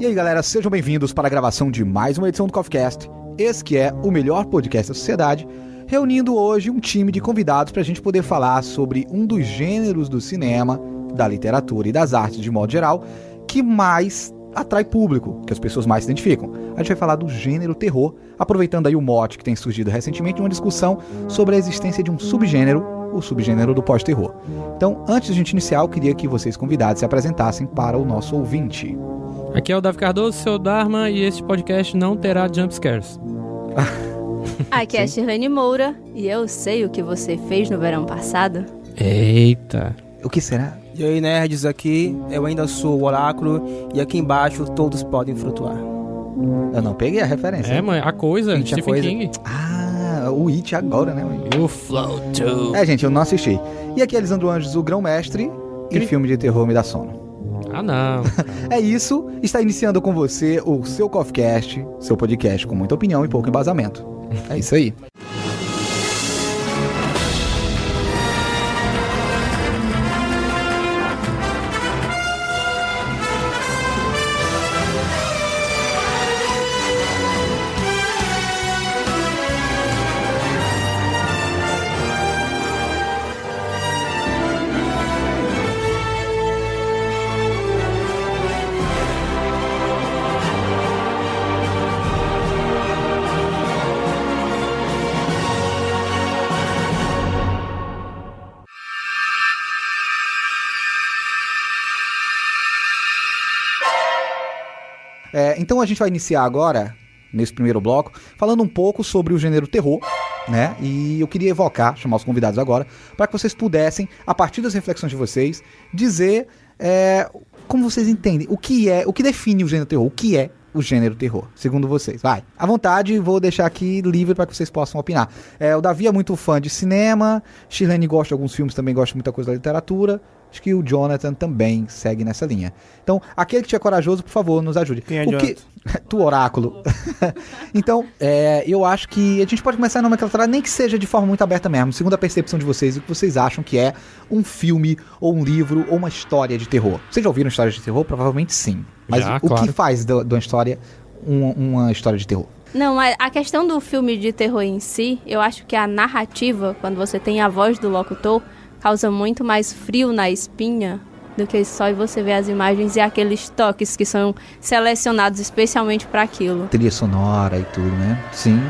E aí, galera, sejam bem-vindos para a gravação de mais uma edição do CoffeeCast. Esse que é o melhor podcast da sociedade, reunindo hoje um time de convidados para a gente poder falar sobre um dos gêneros do cinema, da literatura e das artes de modo geral, que mais atrai público, que as pessoas mais se identificam. A gente vai falar do gênero terror, aproveitando aí o mote que tem surgido recentemente de uma discussão sobre a existência de um subgênero, o subgênero do pós-terror. Então, antes de a gente iniciar, eu queria que vocês convidados se apresentassem para o nosso ouvinte. Aqui é o Davi Cardoso, seu Dharma, e este podcast não terá jumpscares. Aqui é a Shirlene Moura, e eu sei o que você fez no verão passado. Eita. O que será? E aí, nerds, aqui eu ainda sou o oráculo, e aqui embaixo todos podem flutuar. Eu não peguei a referência. É, mãe, a coisa, It, Stephen King. Ah, o It agora, né, mãe? You float too. É, gente, eu não assisti. E aqui é Lisandro Anjos, o grão-mestre, e filme de terror me dá sono. Ah, não. É isso, está iniciando com você o seu CoffeeCast, seu podcast com muita opinião e pouco embasamento. É isso aí. Então a gente vai iniciar agora, nesse primeiro bloco, falando um pouco sobre o gênero terror, né? E eu queria chamar os convidados agora, para que vocês pudessem, a partir das reflexões de vocês, dizer como vocês entendem, o que define o gênero terror, o que é o gênero terror, segundo vocês. Vai, à vontade, vou deixar aqui livre para que vocês possam opinar. O Davi é muito fã de cinema, Shirlene gosta de alguns filmes, também gosta de muita coisa da literatura. Acho que o Jonathan também segue nessa linha. Então, aquele que estiver corajoso, por favor, nos ajude. Quem é Jonathan? Tu, oráculo. Então, eu acho que a gente pode começar a nomenclaturar, nem que seja de forma muito aberta mesmo, segundo a percepção de vocês, o que vocês acham que é um filme, ou um livro, ou uma história de terror. Vocês já ouviram histórias de terror? Provavelmente sim. Mas já, o claro. que faz de uma história uma história de terror? Não, mas a questão do filme de terror em si, eu acho que a narrativa, quando você tem a voz do locutor, causa muito mais frio na espinha do que só você ver as imagens e aqueles toques que são selecionados especialmente para aquilo. Trilha sonora e tudo, né? Sim.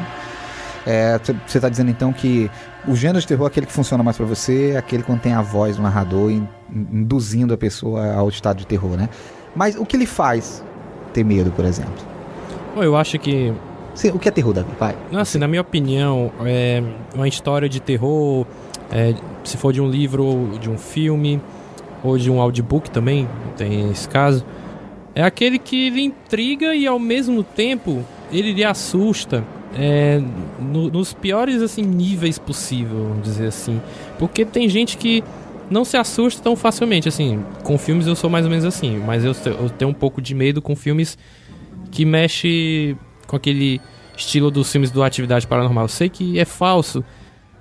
Você tá dizendo então que o gênero de terror é aquele que funciona mais pra você, é aquele quando tem a voz do narrador induzindo a pessoa ao estado de terror, né? Mas o que lhe faz ter medo, por exemplo? Bom, eu acho que... O que é terror, Davi? Vai. Assim, na minha opinião, uma história de terror, se for de um livro ou de um filme, ou de um audiobook também, tem esse caso, é aquele que lhe intriga e ao mesmo tempo ele lhe assusta nos piores assim, níveis possíveis, vamos dizer assim. Porque tem gente que não se assusta tão facilmente, assim, com filmes eu sou mais ou menos assim, mas eu tenho um pouco de medo com filmes que mexem com aquele estilo dos filmes do Atividade Paranormal. Eu sei que é falso,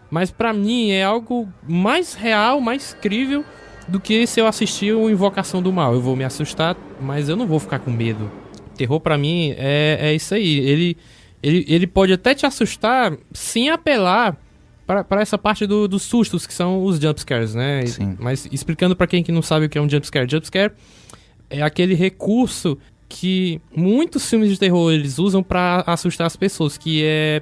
mas pra mim é algo mais real, mais crível do que se eu assistir o Invocação do Mal. Eu vou me assustar, mas eu não vou ficar com medo. Terror pra mim é isso aí. Ele pode até te assustar sem apelar para essa parte dos sustos, que são os jumpscares, né? Sim. Mas explicando pra quem que não sabe o que é um jumpscare. Jumpscare é aquele recurso que muitos filmes de terror eles usam pra assustar as pessoas, que é...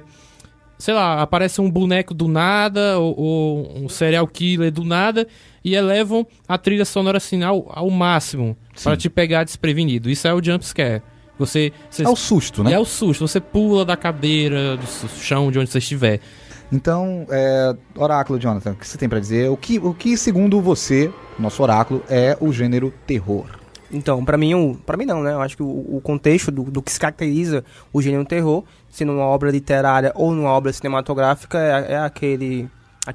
sei lá, aparece um boneco do nada, ou um serial killer do nada, e elevam a trilha sonora assim ao máximo, para te pegar desprevenido. Isso é o jumpscare. É o susto, né? É o susto. Você pula da cadeira, do chão, de onde você estiver. Então, oráculo, Jonathan, o que você tem pra dizer? O que, segundo você, nosso oráculo, é o gênero terror? Então, pra mim não, né? Eu acho que o contexto do que se caracteriza o gênero terror, se numa obra literária ou numa obra cinematográfica, é aquele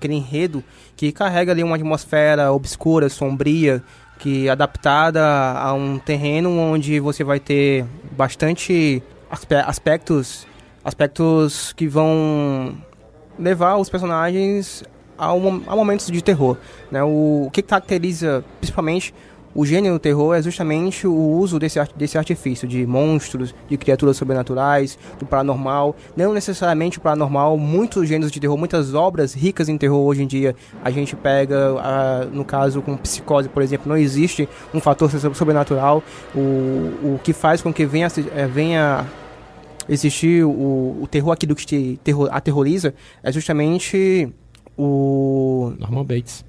enredo que carrega ali uma atmosfera obscura, sombria, que é adaptada a um terreno onde você vai ter bastante aspectos que vão levar os personagens a momentos de terror, né? O que caracteriza principalmente o gênero terror é justamente o uso desse artifício de monstros, de criaturas sobrenaturais, do paranormal. Não necessariamente o paranormal, muitos gêneros de terror, muitas obras ricas em terror hoje em dia, a gente pega, no caso com Psicose, por exemplo, não existe um fator sobrenatural. O que faz com que venha existir o terror, aquilo que te aterroriza, é justamente o... Norman Bates.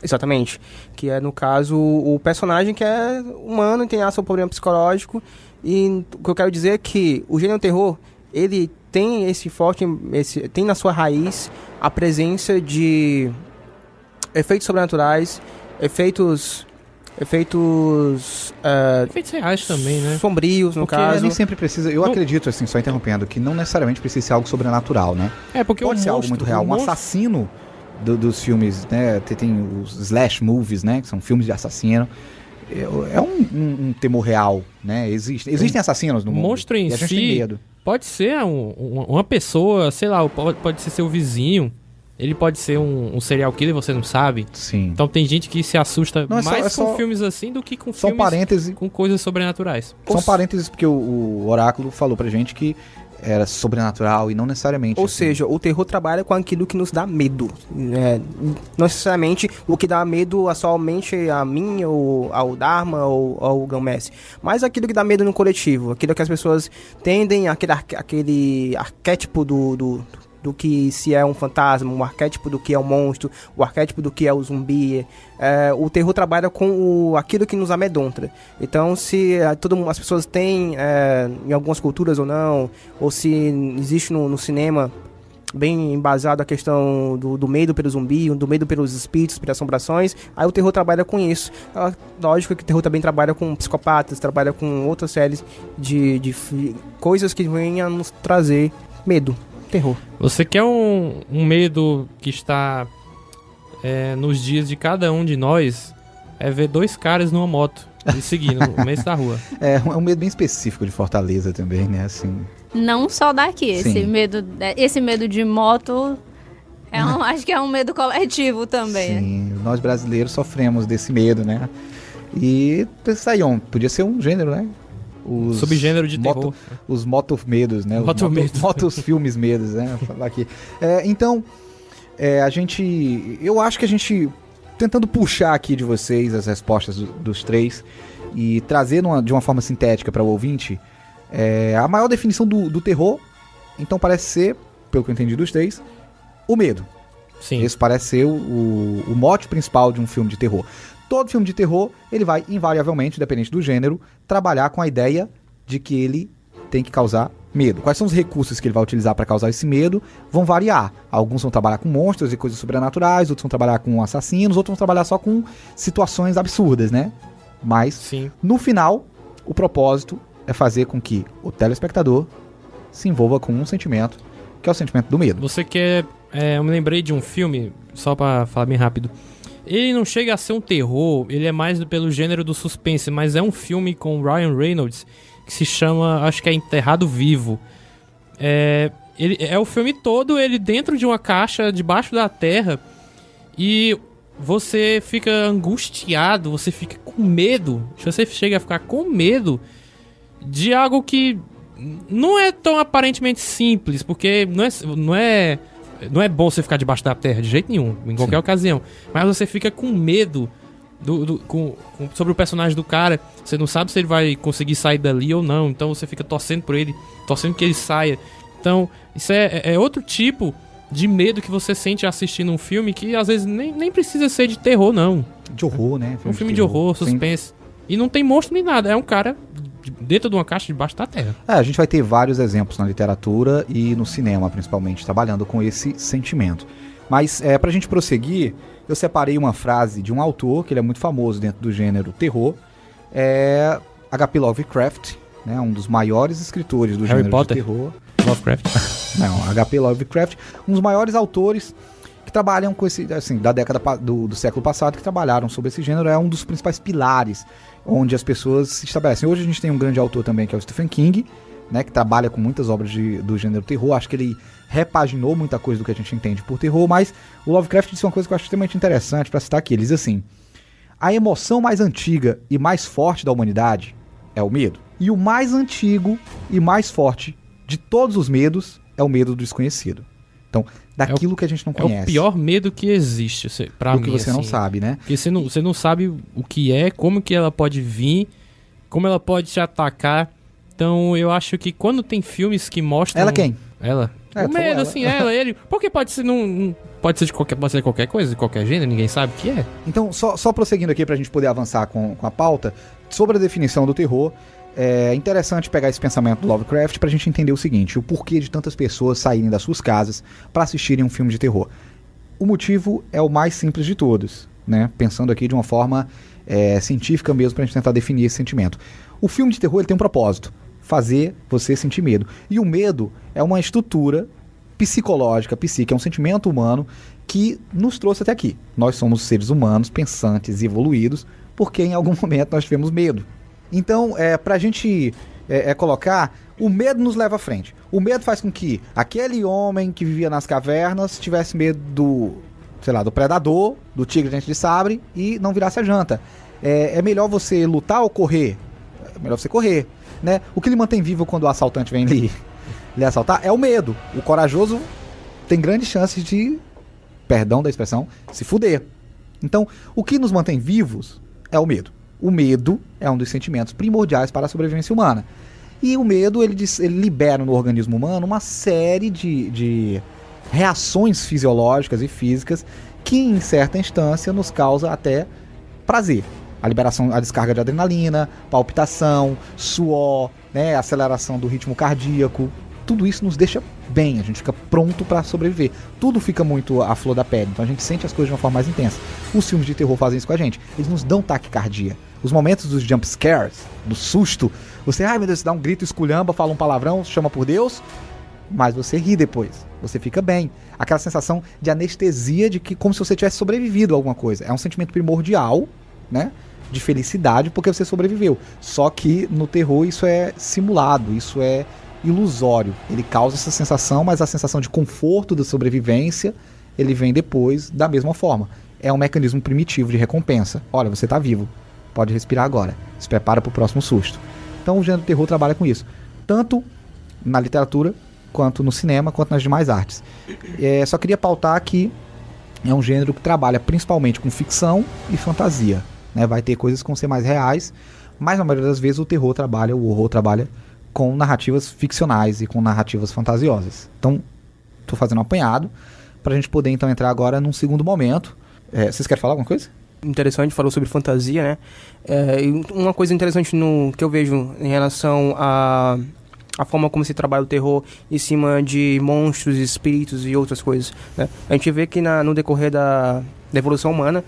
Exatamente. Que é, no caso, o personagem que é humano e tem seu problema psicológico. E o que eu quero dizer é que o gênero terror, ele tem tem na sua raiz a presença de efeitos sobrenaturais, efeitos reais também, né? Sombrios, no Porque caso. nem sempre precisa, eu acredito, assim, só interrompendo, que não necessariamente precisa ser algo sobrenatural, né? Porque pode ser algo muito real. Um assassino dos filmes, né? Tem os slash movies, né? Que são filmes de assassino. É um temor real, né? Existem assassinos no mundo. Monstro em e a gente tem si medo. pode ser uma pessoa, sei lá, pode ser seu vizinho. Ele pode ser um serial killer, você não sabe. Sim. Então tem gente que se assusta Não, mais com filmes assim do que com só filmes parêntese, com coisas sobrenaturais. São parênteses porque o Oráculo falou pra gente que era sobrenatural e não necessariamente. Ou assim. seja, o terror trabalha com aquilo que nos dá medo. Não necessariamente o que dá medo somente a mim, ou ao Dharma, ou ao Gamessi. Mas aquilo que dá medo no coletivo. Aquilo que as pessoas tendem, aquele arquétipo do que se é um fantasma, um arquétipo do que é um monstro, o arquétipo do que é o zumbi. O terror trabalha com aquilo que nos amedronta. Então, se as pessoas têm, em algumas culturas ou não, ou se existe no cinema bem embasado a questão do medo pelo zumbi, do medo pelos espíritos, pelas assombrações, aí o terror trabalha com isso. Lógico que o terror também trabalha com psicopatas, trabalha com outras séries de coisas que venham a nos trazer medo. Terror. Você quer um medo que está nos dias de cada um de nós, é ver dois caras numa moto e seguir no meio da rua. É um medo bem específico de Fortaleza também, né? Assim. Não só daqui, esse medo de moto, acho que é um medo coletivo também. Sim, nós brasileiros sofremos desse medo, né? E Saion, podia ser um gênero, né? Os subgênero de terror. Os moto-medos, né? Motos filmes medos, né? Vou falar aqui. Então, eu acho que a gente, tentando puxar aqui de vocês as respostas dos três e trazer de uma forma sintética para o ouvinte, a maior definição do terror, então parece ser, pelo que eu entendi dos três, o medo. Sim. Esse parece ser o mote principal de um filme de terror. Todo filme de terror, ele vai invariavelmente, independente do gênero, trabalhar com a ideia de que ele tem que causar medo. Quais são os recursos que ele vai utilizar para causar esse medo? Vão variar. Alguns vão trabalhar com monstros e coisas sobrenaturais, outros vão trabalhar com assassinos, outros vão trabalhar só com situações absurdas, né? Mas, sim, no final, o propósito é fazer com que o telespectador se envolva com um sentimento, que é o sentimento do medo. Você quer... eu me lembrei de um filme, só para falar bem rápido. Ele não chega a ser um terror, ele é mais pelo gênero do suspense, mas é um filme com Ryan Reynolds que se chama, acho que é Enterrado Vivo. O filme todo, ele dentro de uma caixa debaixo da terra, e você fica angustiado, você fica com medo, você chega a ficar com medo de algo que não é tão aparentemente simples, porque não é bom você ficar debaixo da terra de jeito nenhum, em qualquer ocasião. Mas você fica com medo sobre o personagem do cara. Você não sabe se ele vai conseguir sair dali ou não. Então você fica torcendo por ele, torcendo que ele saia. Então, isso é outro tipo de medo que você sente assistindo um filme que às vezes nem precisa ser de terror, não. De horror, né? Um filme de horror, suspense. Sim. E não tem monstro nem nada. É um cara dentro de uma caixa debaixo da terra. A gente vai ter vários exemplos na literatura e no cinema, principalmente, trabalhando com esse sentimento. Mas, pra gente prosseguir, eu separei uma frase de um autor, que ele é muito famoso dentro do gênero terror, H.P. Lovecraft, né, um dos maiores escritores do Harry gênero Potter. de terror. Lovecraft. Não, H.P. Lovecraft, um dos maiores autores que trabalham com esse, assim, da década do século passado, que trabalharam sobre esse gênero, é um dos principais pilares onde as pessoas se estabelecem. Hoje a gente tem um grande autor também, que é o Stephen King, né, que trabalha com muitas obras do gênero terror. Acho que ele repaginou muita coisa do que a gente entende por terror, mas o Lovecraft disse uma coisa que eu acho extremamente interessante para citar aqui. Ele diz assim: A emoção mais antiga e mais forte da humanidade é o medo. E o mais antigo e mais forte de todos os medos é o medo do desconhecido. Então, daquilo que a gente não conhece. É o pior medo que existe, pra mim. Do que você assim, não sabe, né? Porque você não sabe o que é, como que ela pode vir, como ela pode te atacar. Então, eu acho que quando tem filmes que mostram... Ela quem? Ela. O medo, assim, ele. Porque pode ser pode ser de qualquer coisa, de qualquer gênero, ninguém sabe o que é. Então, só prosseguindo aqui pra gente poder avançar com a pauta, sobre a definição do terror, é interessante pegar esse pensamento do Lovecraft pra gente entender o seguinte, o porquê de tantas pessoas saírem das suas casas pra assistirem um filme de terror. O motivo é o mais simples de todos, né? Pensando aqui de uma forma científica mesmo pra gente tentar definir esse sentimento. O filme de terror ele tem um propósito, fazer você sentir medo. E o medo é uma estrutura psicológica, psíquica, é um sentimento humano que nos trouxe até aqui. Nós somos seres humanos, pensantes e evoluídos, porque em algum momento nós tivemos medo. Então, pra gente colocar, o medo nos leva à frente. O medo faz com que aquele homem que vivia nas cavernas tivesse medo do predador, do tigre dente de sabre e não virasse a janta. É melhor você lutar ou correr? É melhor você correr, né? O que lhe mantém vivo quando o assaltante vem lhe assaltar é o medo. O corajoso tem grandes chances de, perdão da expressão, se fuder. Então, o que nos mantém vivos é o medo. O medo é um dos sentimentos primordiais para a sobrevivência humana. E o medo, ele libera no organismo humano uma série de reações fisiológicas e físicas que, em certa instância, nos causa até prazer. A descarga de adrenalina, palpitação, suor, né, aceleração do ritmo cardíaco. Tudo isso nos deixa bem, a gente fica pronto para sobreviver. Tudo fica muito à flor da pele, então a gente sente as coisas de uma forma mais intensa. Os filmes de terror fazem isso com a gente. Eles nos dão taquicardia. Os momentos dos jump scares, do susto, você, ai meu Deus, você dá um grito, esculhamba, fala um palavrão, chama por Deus, mas você ri depois, você fica bem. Aquela sensação de anestesia, de que como se você tivesse sobrevivido a alguma coisa. É um sentimento primordial, né? De felicidade porque você sobreviveu. Só que no terror isso é simulado, isso é ilusório. Ele causa essa sensação, mas a sensação de conforto da sobrevivência, ele vem depois da mesma forma. É um mecanismo primitivo de recompensa. Olha, você tá vivo, pode respirar agora, se prepara pro próximo susto. Então o gênero terror trabalha com isso, tanto na literatura, quanto no cinema, quanto nas demais artes. Só queria pautar que é um gênero que trabalha principalmente com ficção e fantasia, né? Vai ter coisas que vão ser mais reais, mas na maioria das vezes o horror trabalha com narrativas ficcionais e com narrativas fantasiosas. Então, tô fazendo um apanhado pra gente poder então entrar agora num segundo momento. Vocês querem falar alguma coisa? Interessante, falou sobre fantasia, né? Uma coisa interessante que eu vejo em relação a forma como se trabalha o terror em cima de monstros, espíritos e outras coisas, né? A gente vê que no decorrer da evolução humana,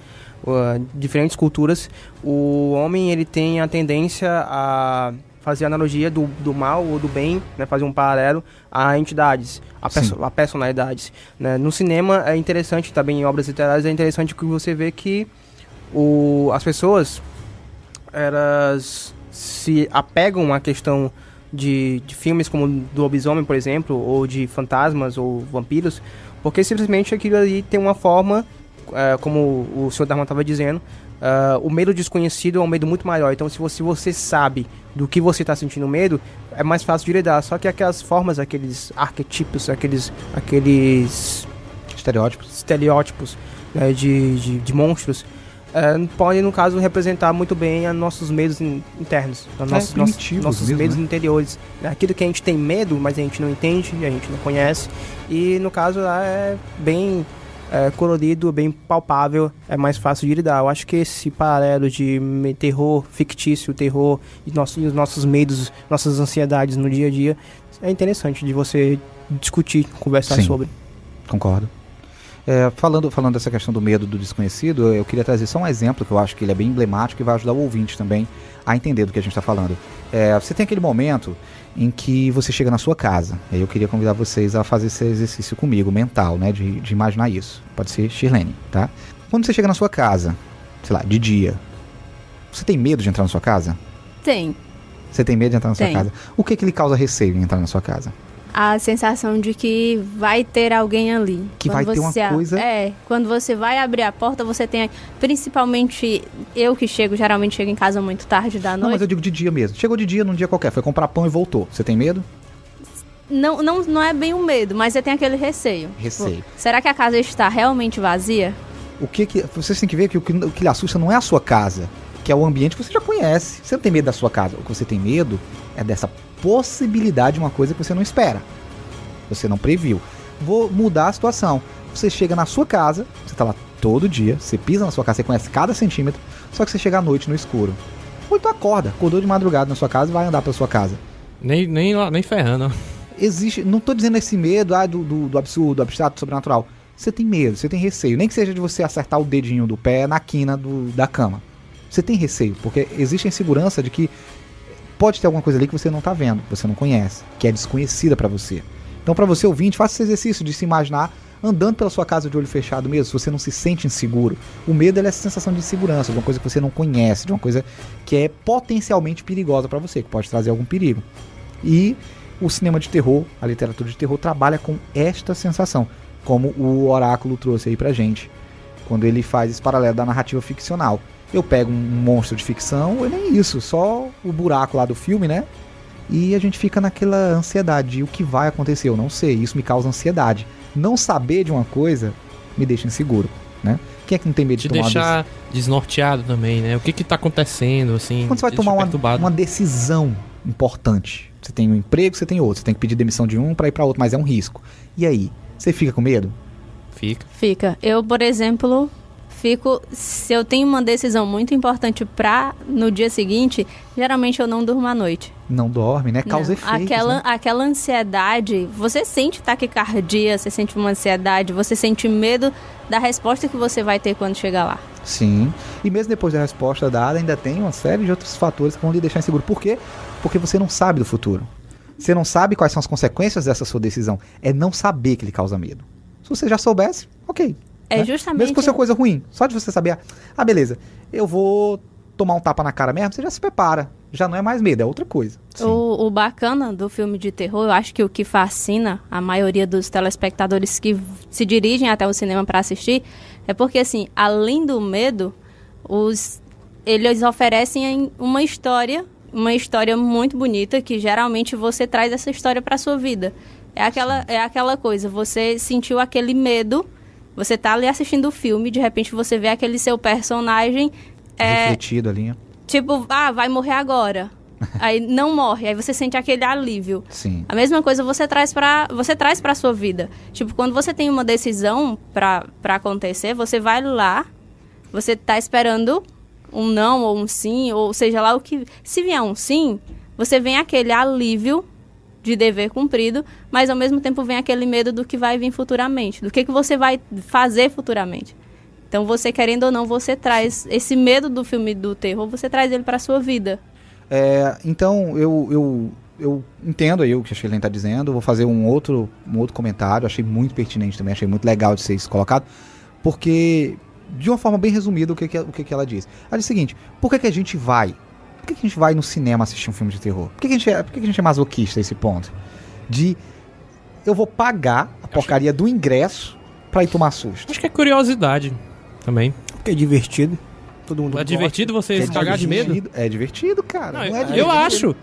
diferentes culturas, o homem ele tem a tendência a fazer analogia do mal ou do bem, né? Fazer um paralelo a entidades, a personalidades, né? No cinema é interessante, também em obras literárias é interessante que você vê que as pessoas elas se apegam à questão de filmes como do lobisomem, por exemplo, ou de fantasmas ou vampiros, porque simplesmente aquilo ali tem uma forma, como o Sr. Dharma estava dizendo, o medo desconhecido é um medo muito maior. Então, se você sabe do que você está sentindo medo, é mais fácil de lidar. Só que aquelas formas, aqueles arquetipos, aqueles estereótipos, né, de monstros, podem, no caso, representar muito bem nossos medos internos, nossos medos, né? Interiores. Aquilo que a gente tem medo, mas a gente não entende, a gente não conhece. E, no caso, é bem colorido, bem palpável, é mais fácil de lidar. Eu acho que esse paralelo de terror fictício, terror e os nossos medos, nossas ansiedades no dia a dia, é interessante de você discutir, conversar sobre. Concordo. Falando dessa questão do medo do desconhecido, eu queria trazer só um exemplo que eu acho que ele é bem emblemático e vai ajudar o ouvinte também a entender do que a gente está falando. Você tem aquele momento em que você chega na sua casa. E eu queria convidar vocês a fazer esse exercício comigo, mental, né? De imaginar isso. Pode ser Shirlene, tá? Quando você chega na sua casa, sei lá, de dia, você tem medo de entrar na sua casa? Tem. Você tem medo de entrar na sua casa? O que lhe causa receio em entrar na sua casa? A sensação de que vai ter alguém ali. Que vai ter uma coisa... Quando você vai abrir a porta, você tem... Principalmente eu que geralmente chego em casa muito tarde da noite. Não, mas eu digo de dia mesmo. Chegou de dia, num dia qualquer, foi comprar pão e voltou. Você tem medo? Não é bem um medo, mas você tem aquele receio. Receio. Tipo, será que a casa está realmente vazia? Vocês têm que ver que o que lhe assusta não é a sua casa, que é o ambiente que você já conhece. Você não tem medo da sua casa. O que você tem medo é dessa possibilidade de uma coisa que você não espera. Você não previu. Vou mudar a situação. Você chega na sua casa, você tá lá todo dia, você pisa na sua casa, você conhece cada centímetro, só que você chega à noite no escuro. Ou então acordou de madrugada na sua casa e vai andar pela sua casa. Nem ferrando. Existe, não tô dizendo esse medo do absurdo, do abstrato, do sobrenatural. Você tem medo, você tem receio. Nem que seja de você acertar o dedinho do pé na quina da cama. Você tem receio, porque existe a insegurança de que pode ter alguma coisa ali que você não tá vendo, que você não conhece, que é desconhecida pra você. Então, pra você ouvinte, faça esse exercício de se imaginar andando pela sua casa de olho fechado mesmo, se você não se sente inseguro. O medo é essa sensação de insegurança, de uma coisa que você não conhece, de uma coisa que é potencialmente perigosa pra você, que pode trazer algum perigo. E o cinema de terror, a literatura de terror, trabalha com esta sensação, como o Oráculo trouxe aí pra gente, quando ele faz esse paralelo da narrativa ficcional. Eu pego um monstro de ficção, e nem isso, só o buraco lá do filme, né? E a gente fica naquela ansiedade, o que vai acontecer? Eu não sei, isso me causa ansiedade. Não saber de uma coisa me deixa inseguro, né? Quem é que não tem medo de tomar uma decisão? Te deixar desnorteado também, né? O que tá acontecendo, assim? Quando você vai tomar uma decisão importante, você tem um emprego, você tem outro, você tem que pedir demissão de um pra ir pra outro, mas é um risco. E aí, você fica com medo? Fica. Eu, por exemplo... se eu tenho uma decisão muito importante no dia seguinte, geralmente eu não durmo à noite. Não dorme, né? Causa efeitos, aquela ansiedade, você sente taquicardia, você sente uma ansiedade, você sente medo da resposta que você vai ter quando chegar lá. Sim, e mesmo depois da resposta dada, ainda tem uma série de outros fatores que vão lhe deixar inseguro. Por quê? Porque você não sabe do futuro. Você não sabe quais são as consequências dessa sua decisão. É não saber que lhe causa medo. Se você já soubesse, ok. É, né? Justamente. Mesmo que fosse uma coisa ruim, só de você saber, beleza, eu vou tomar um tapa na cara mesmo, você já se prepara. Já não é mais medo, é outra coisa. O bacana do filme de terror, eu acho que o que fascina a maioria dos telespectadores que se dirigem até o cinema para assistir, é porque, assim, além do medo, eles oferecem uma história muito bonita, que geralmente você traz essa história para sua vida. É aquela coisa, você sentiu aquele medo. Você tá ali assistindo o filme, de repente você vê aquele seu personagem... refletido ali. Tipo, vai morrer agora. Aí não morre, aí você sente aquele alívio. Sim. A mesma coisa você traz pra sua vida. Tipo, quando você tem uma decisão pra acontecer, você vai lá, você tá esperando um não ou um sim, ou seja lá o que... Se vier um sim, você vem aquele alívio de dever cumprido, mas ao mesmo tempo vem aquele medo do que vai vir futuramente, do que você vai fazer futuramente. Então você, querendo ou não, você traz esse medo do filme do terror, você traz ele para a sua vida. Então eu entendo aí o que a Shirley está dizendo, vou fazer um outro comentário, achei muito pertinente também, achei muito legal de ser isso colocado, porque de uma forma bem resumida o que ela diz. Ela diz o seguinte: por que a gente vai? Por que a gente vai no cinema assistir um filme de terror? Por que a gente é masoquista a esse ponto? Eu vou pagar a porcaria do ingresso pra ir tomar susto. Acho que é curiosidade também. Porque é divertido. Todo mundo é divertido você pagar de medo? É divertido, cara. Não é divertido.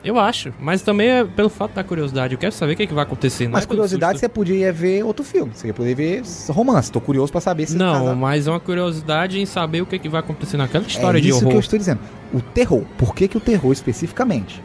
Eu acho. Mas também é pelo fato da curiosidade. Eu quero saber o que vai acontecer. Mas curiosidade você podia ver outro filme. Você ia poder ver romance. Tô curioso pra saber se... Não, mas é uma curiosidade em saber o que vai acontecer naquela história de horror. É isso que eu estou dizendo. O terror. Por que o terror especificamente?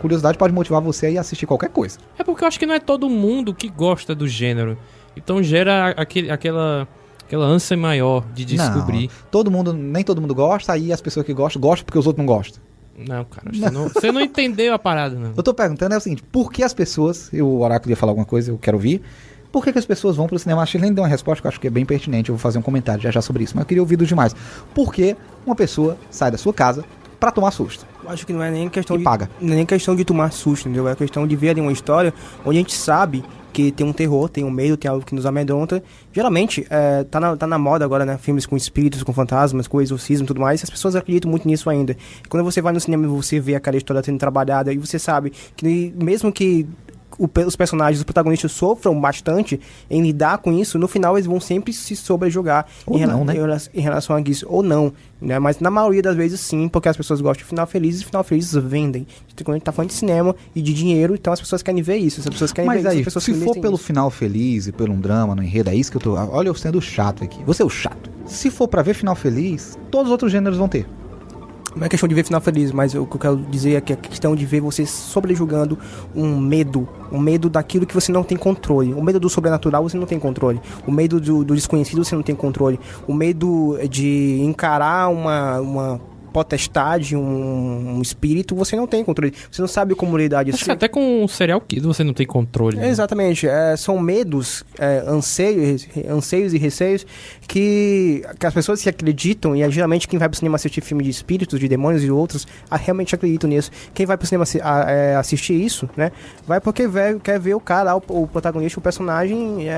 Curiosidade pode motivar você a ir assistir qualquer coisa. É porque eu acho que não é todo mundo que gosta do gênero. Então gera aquela ânsia maior de descobrir. Não, nem todo mundo gosta, aí as pessoas que gostam porque os outros não gostam. Não, cara, você não entendeu a parada, não. Eu tô perguntando o seguinte: por que as pessoas... O Oráculo ia falar alguma coisa, eu quero ouvir. Por que as pessoas vão pro cinema? A Shirley deu uma resposta que eu acho que é bem pertinente. Eu vou fazer um comentário já sobre isso, mas eu queria ouvir dos demais. Por que uma pessoa sai da sua casa pra tomar susto? Eu acho que não é nem questão paga. Não é nem questão de tomar susto, entendeu? É questão de ver ali uma história onde a gente sabe que tem um terror, tem um medo, tem algo que nos amedronta. Geralmente, tá na moda agora, né? Filmes com espíritos, com fantasmas, com exorcismo e tudo mais. As pessoas acreditam muito nisso ainda. E quando você vai no cinema e você vê aquela história sendo trabalhada, e você sabe que mesmo que os personagens, os protagonistas sofram bastante em lidar com isso, no final eles vão sempre se sobrejogar em relação a isso, ou não, né? Mas na maioria das vezes sim, porque as pessoas gostam de final feliz, e final feliz vendem. Quando a gente tá falando de cinema e de dinheiro, então as pessoas querem ver isso, as pessoas querem Mas ver aí, isso. se for pelo final feliz e pelo um drama no enredo, é isso que eu tô... Olha, eu sendo chato aqui. Você é o chato. Se for pra ver final feliz, todos os outros gêneros vão ter. Não é questão de ver final feliz, mas o que eu quero dizer é que é questão de ver você sobrejugando um medo daquilo que você não tem controle. O medo do sobrenatural você não tem controle. O medo do desconhecido você não tem controle. O medo de encarar uma potestade, um espírito, você não tem controle. Você não sabe como lidar disso. Acho que até com um serial killer você não tem controle. Né? Exatamente. São medos, anseios e receios que as pessoas que acreditam, e é geralmente quem vai pro cinema assistir filme de espíritos, de demônios e outros, realmente acreditam nisso. Quem vai pro cinema assistir isso, né, vai porque quer ver o cara, o protagonista, o personagem,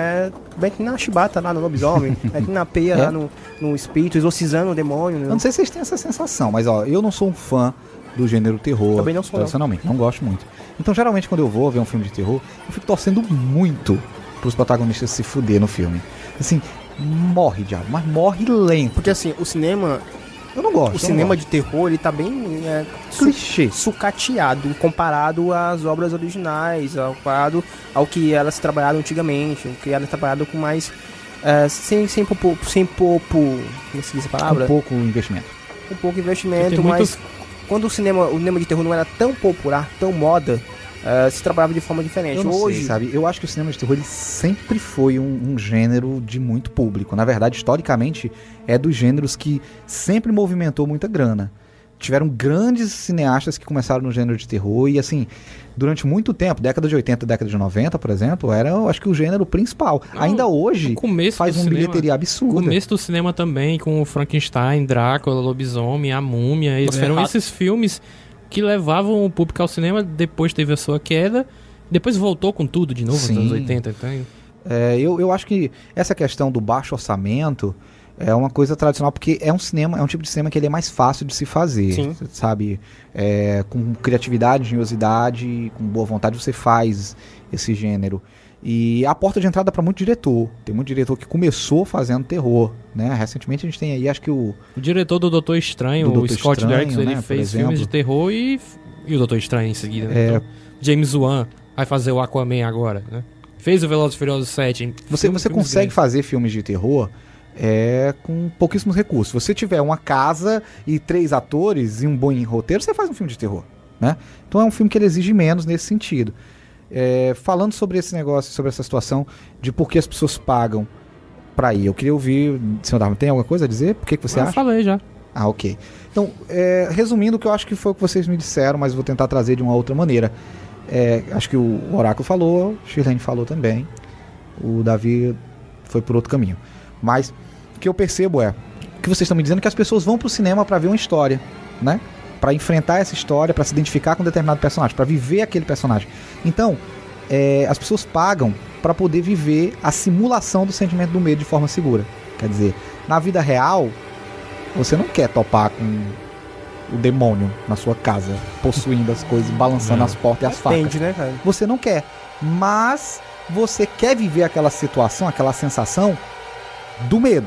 na chibata lá no lobisomem, na peia lá no espírito, exorcizando o demônio. Né? Eu não sei se vocês têm essa sensação, mas ó, eu não sou um fã do gênero terror. Também não sou, tradicionalmente, não gosto muito. Então, geralmente, quando eu vou ver um filme de terror, eu fico torcendo muito pros protagonistas se fuder no filme. Assim, morre, diabo, mas morre lento. Porque assim, o cinema... Eu não gosto. O cinema de terror, ele tá bem clichê, sucateado comparado às obras originais, comparado ao que elas trabalharam antigamente, o que elas trabalharam com mais... sem pouco... Como se diz a palavra? Um pouco investimento. Um pouco investimento, mas quando o cinema de terror não era tão popular, tão moda, se trabalhava de forma diferente. Eu não Hoje, sei, sabe? Eu acho que o cinema de terror ele sempre foi um gênero de muito público. Na verdade, historicamente, é dos gêneros que sempre movimentou muita grana. Tiveram grandes cineastas que começaram no gênero de terror e, assim, durante muito tempo, década de 80, década de 90, por exemplo, era, eu acho que o gênero principal. Não, ainda hoje faz uma bilheteria absurda. No começo do cinema também, com o Frankenstein, Drácula, Lobisomem, A Múmia, eram esses filmes que levavam o público ao cinema, depois teve a sua queda, depois voltou com tudo de novo, nos anos 80. Então... eu acho que essa questão do baixo orçamento é uma coisa tradicional, porque é um tipo de cinema que ele é mais fácil de se fazer. Sim. Sabe? Com criatividade, engenhosidade, com boa vontade, você faz esse gênero. E a porta de entrada para muito diretor. Tem muito diretor que começou fazendo terror, né? Recentemente a gente tem aí, acho que o diretor do Doutor Estranho, o Scott Derrickson, ele fez filmes de terror e o Doutor Estranho em seguida. Né? Então, James Wan vai fazer o Aquaman agora, né? Fez o Velozes e Furiosos 7. Você consegue fazer filmes de terror com pouquíssimos recursos. Se você tiver uma casa e 3 atores e um bom roteiro, você faz um filme de terror, né? Então é um filme que ele exige menos nesse sentido. Falando sobre esse negócio, sobre essa situação de por que as pessoas pagam pra ir, eu queria ouvir, senhor Darwin, tem alguma coisa a dizer? Por que você acha? Eu falei já. Ah, ok. Então, resumindo, o que eu acho que foi o que vocês me disseram, mas vou tentar trazer de uma outra maneira. Acho que o Oráculo falou, o Shirlene falou também, o Davi foi por outro caminho. Mas o que eu percebo o que vocês estão me dizendo é que as pessoas vão pro cinema para ver uma história, né? Para enfrentar essa história, para se identificar com um determinado personagem, para viver aquele personagem. Então, as pessoas pagam para poder viver a simulação do sentimento do medo de forma segura. Quer dizer, na vida real, você não quer topar com o demônio na sua casa, possuindo as coisas, balançando as portas e as facas. Depende, né, cara? Você não quer, mas você quer viver aquela situação, aquela sensação do medo.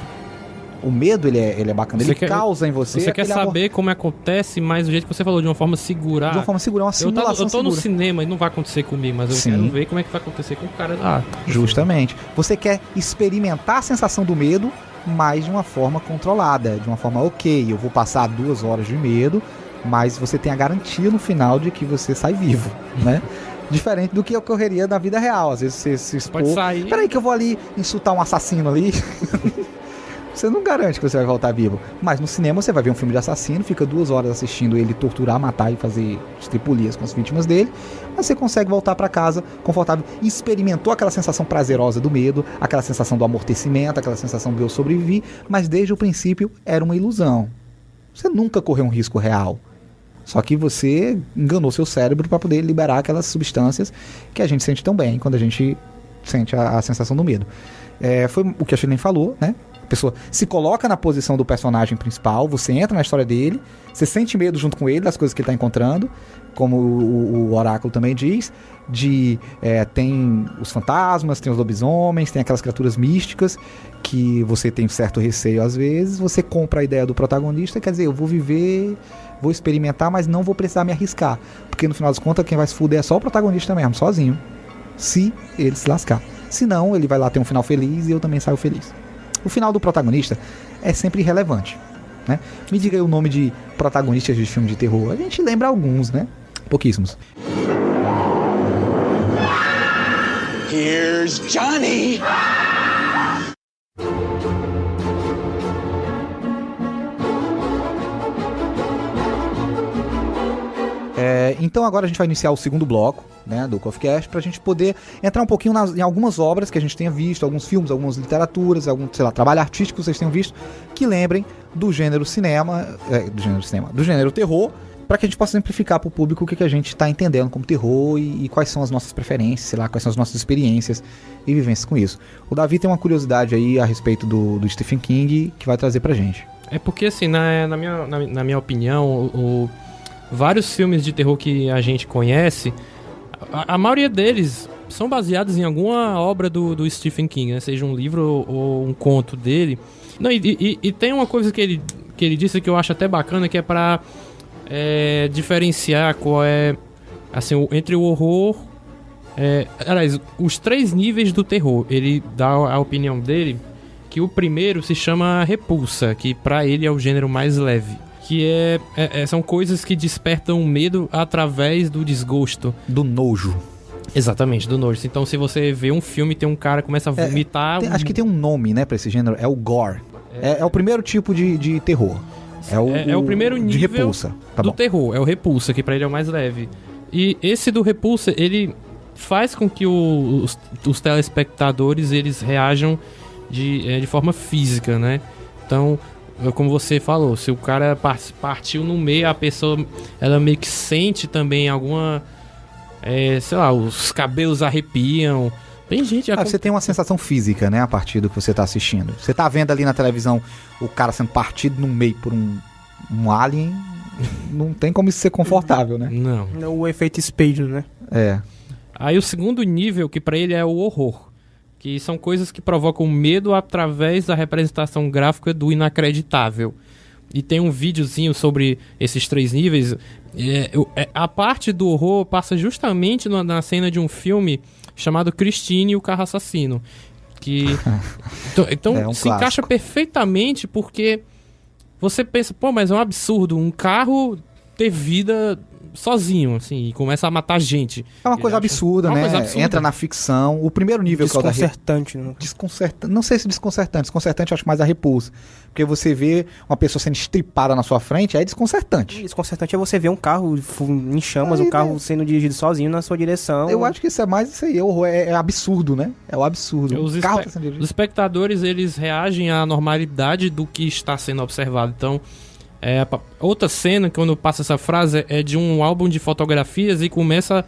O medo, ele é bacana, ele causa em você... Você quer saber como acontece, mas do jeito que você falou, de uma forma segura. De uma forma segura, uma simulação eu tô no cinema e não vai acontecer comigo, mas eu quero ver como é que vai acontecer com o cara lá. Justamente. Você quer experimentar a sensação do medo, mas de uma forma controlada, de uma forma ok, eu vou passar 2 horas de medo, mas você tem a garantia no final de que você sai vivo, né? Diferente do que ocorreria na vida real. Às vezes você se expor... Pode sair. Peraí que eu vou ali insultar um assassino ali. Você não garante que você vai voltar vivo. Mas no cinema você vai ver um filme de assassino, fica 2 horas assistindo ele torturar, matar e fazer estripulias com as vítimas dele, mas você consegue voltar para casa confortável. Experimentou aquela sensação prazerosa do medo, aquela sensação do amortecimento, aquela sensação de eu sobrevivi, mas desde o princípio era uma ilusão. Você nunca correu um risco real. Só que você enganou seu cérebro para poder liberar aquelas substâncias que a gente sente tão bem quando a gente sente a sensação do medo. Foi o que a Shirlene falou, né? pessoa se coloca na posição do personagem principal, você entra na história dele, você sente medo junto com ele das coisas que ele tá encontrando, como o oráculo também diz, tem os fantasmas, tem os lobisomens, tem aquelas criaturas místicas que você tem certo receio às vezes, você compra a ideia do protagonista, quer dizer, eu vou viver, vou experimentar, mas não vou precisar me arriscar, porque no final das contas quem vai se fuder é só o protagonista mesmo, sozinho, se ele se lascar. Se não, ele vai lá ter um final feliz e eu também saio feliz. O final do protagonista é sempre irrelevante, né? Me diga aí o nome de protagonistas de filme de terror. A gente lembra alguns, né? Pouquíssimos. Here's Johnny! Então agora a gente vai iniciar o segundo bloco, né, do Coffee Cast, pra gente poder entrar um pouquinho em algumas obras que a gente tenha visto, alguns filmes, algumas literaturas, algum, sei lá, trabalho artístico que vocês tenham visto, que lembrem do gênero do gênero terror, para que a gente possa simplificar para o público o que a gente está entendendo como terror e quais são as nossas preferências, sei lá, quais são as nossas experiências e vivências com isso. O Davi tem uma curiosidade aí a respeito do Stephen King que vai trazer pra gente. É porque, assim, na minha opinião, vários filmes de terror que a gente conhece, a maioria deles são baseados em alguma obra do Stephen King, né? Seja um livro ou um conto dele. Não, e tem uma coisa que ele disse que eu acho até bacana, que é pra diferenciar qual é, assim, entre o horror... aliás, os 3 níveis do terror. Ele dá a opinião dele que o primeiro se chama repulsa, que pra ele é o gênero mais leve. Que são coisas que despertam medo através do desgosto. Do nojo. Exatamente, do nojo. Então, se você vê um filme e tem um cara que começa a vomitar... Acho que tem um nome, né, pra esse gênero. É o gore. É o primeiro tipo de terror. É o primeiro nível de repulsa. Tá do bom. terror. É o repulsa, que pra ele é o mais leve. E esse do repulsa, ele faz com que os telespectadores eles reajam de forma física, né? Então... Como você falou, se o cara partiu no meio, a pessoa ela meio que sente também alguma... sei lá, os cabelos arrepiam. Tem gente... Você tem uma sensação física, né, a partir do que você tá assistindo. Você tá vendo ali na televisão o cara sendo partido no meio por um alien, não tem como isso ser confortável, né? Não. O efeito espelho, né? Aí o segundo nível, que pra ele é o horror. Que são coisas que provocam medo através da representação gráfica do inacreditável. E tem um videozinho sobre esses 3 níveis. A parte do horror passa justamente na cena de um filme chamado Christine e o Carro Assassino. Que então se encaixa perfeitamente, porque você pensa, mas é um absurdo um carro ter vida sozinho, assim, e começa a matar gente. É uma coisa absurda, né? Entra na ficção. O primeiro nível que é o da desconcertante. Não sei se desconcertante. Desconcertante eu acho mais a repulsa. Porque você vê uma pessoa sendo estripada na sua frente, é desconcertante. Desconcertante é você ver um carro em chamas, um carro sendo dirigido sozinho na sua direção. Eu acho que isso é mais isso aí. É absurdo, né? É o absurdo. Os espectadores, eles reagem à normalidade do que está sendo observado. Então, outra cena, quando passa essa frase, é de um álbum de fotografias e começa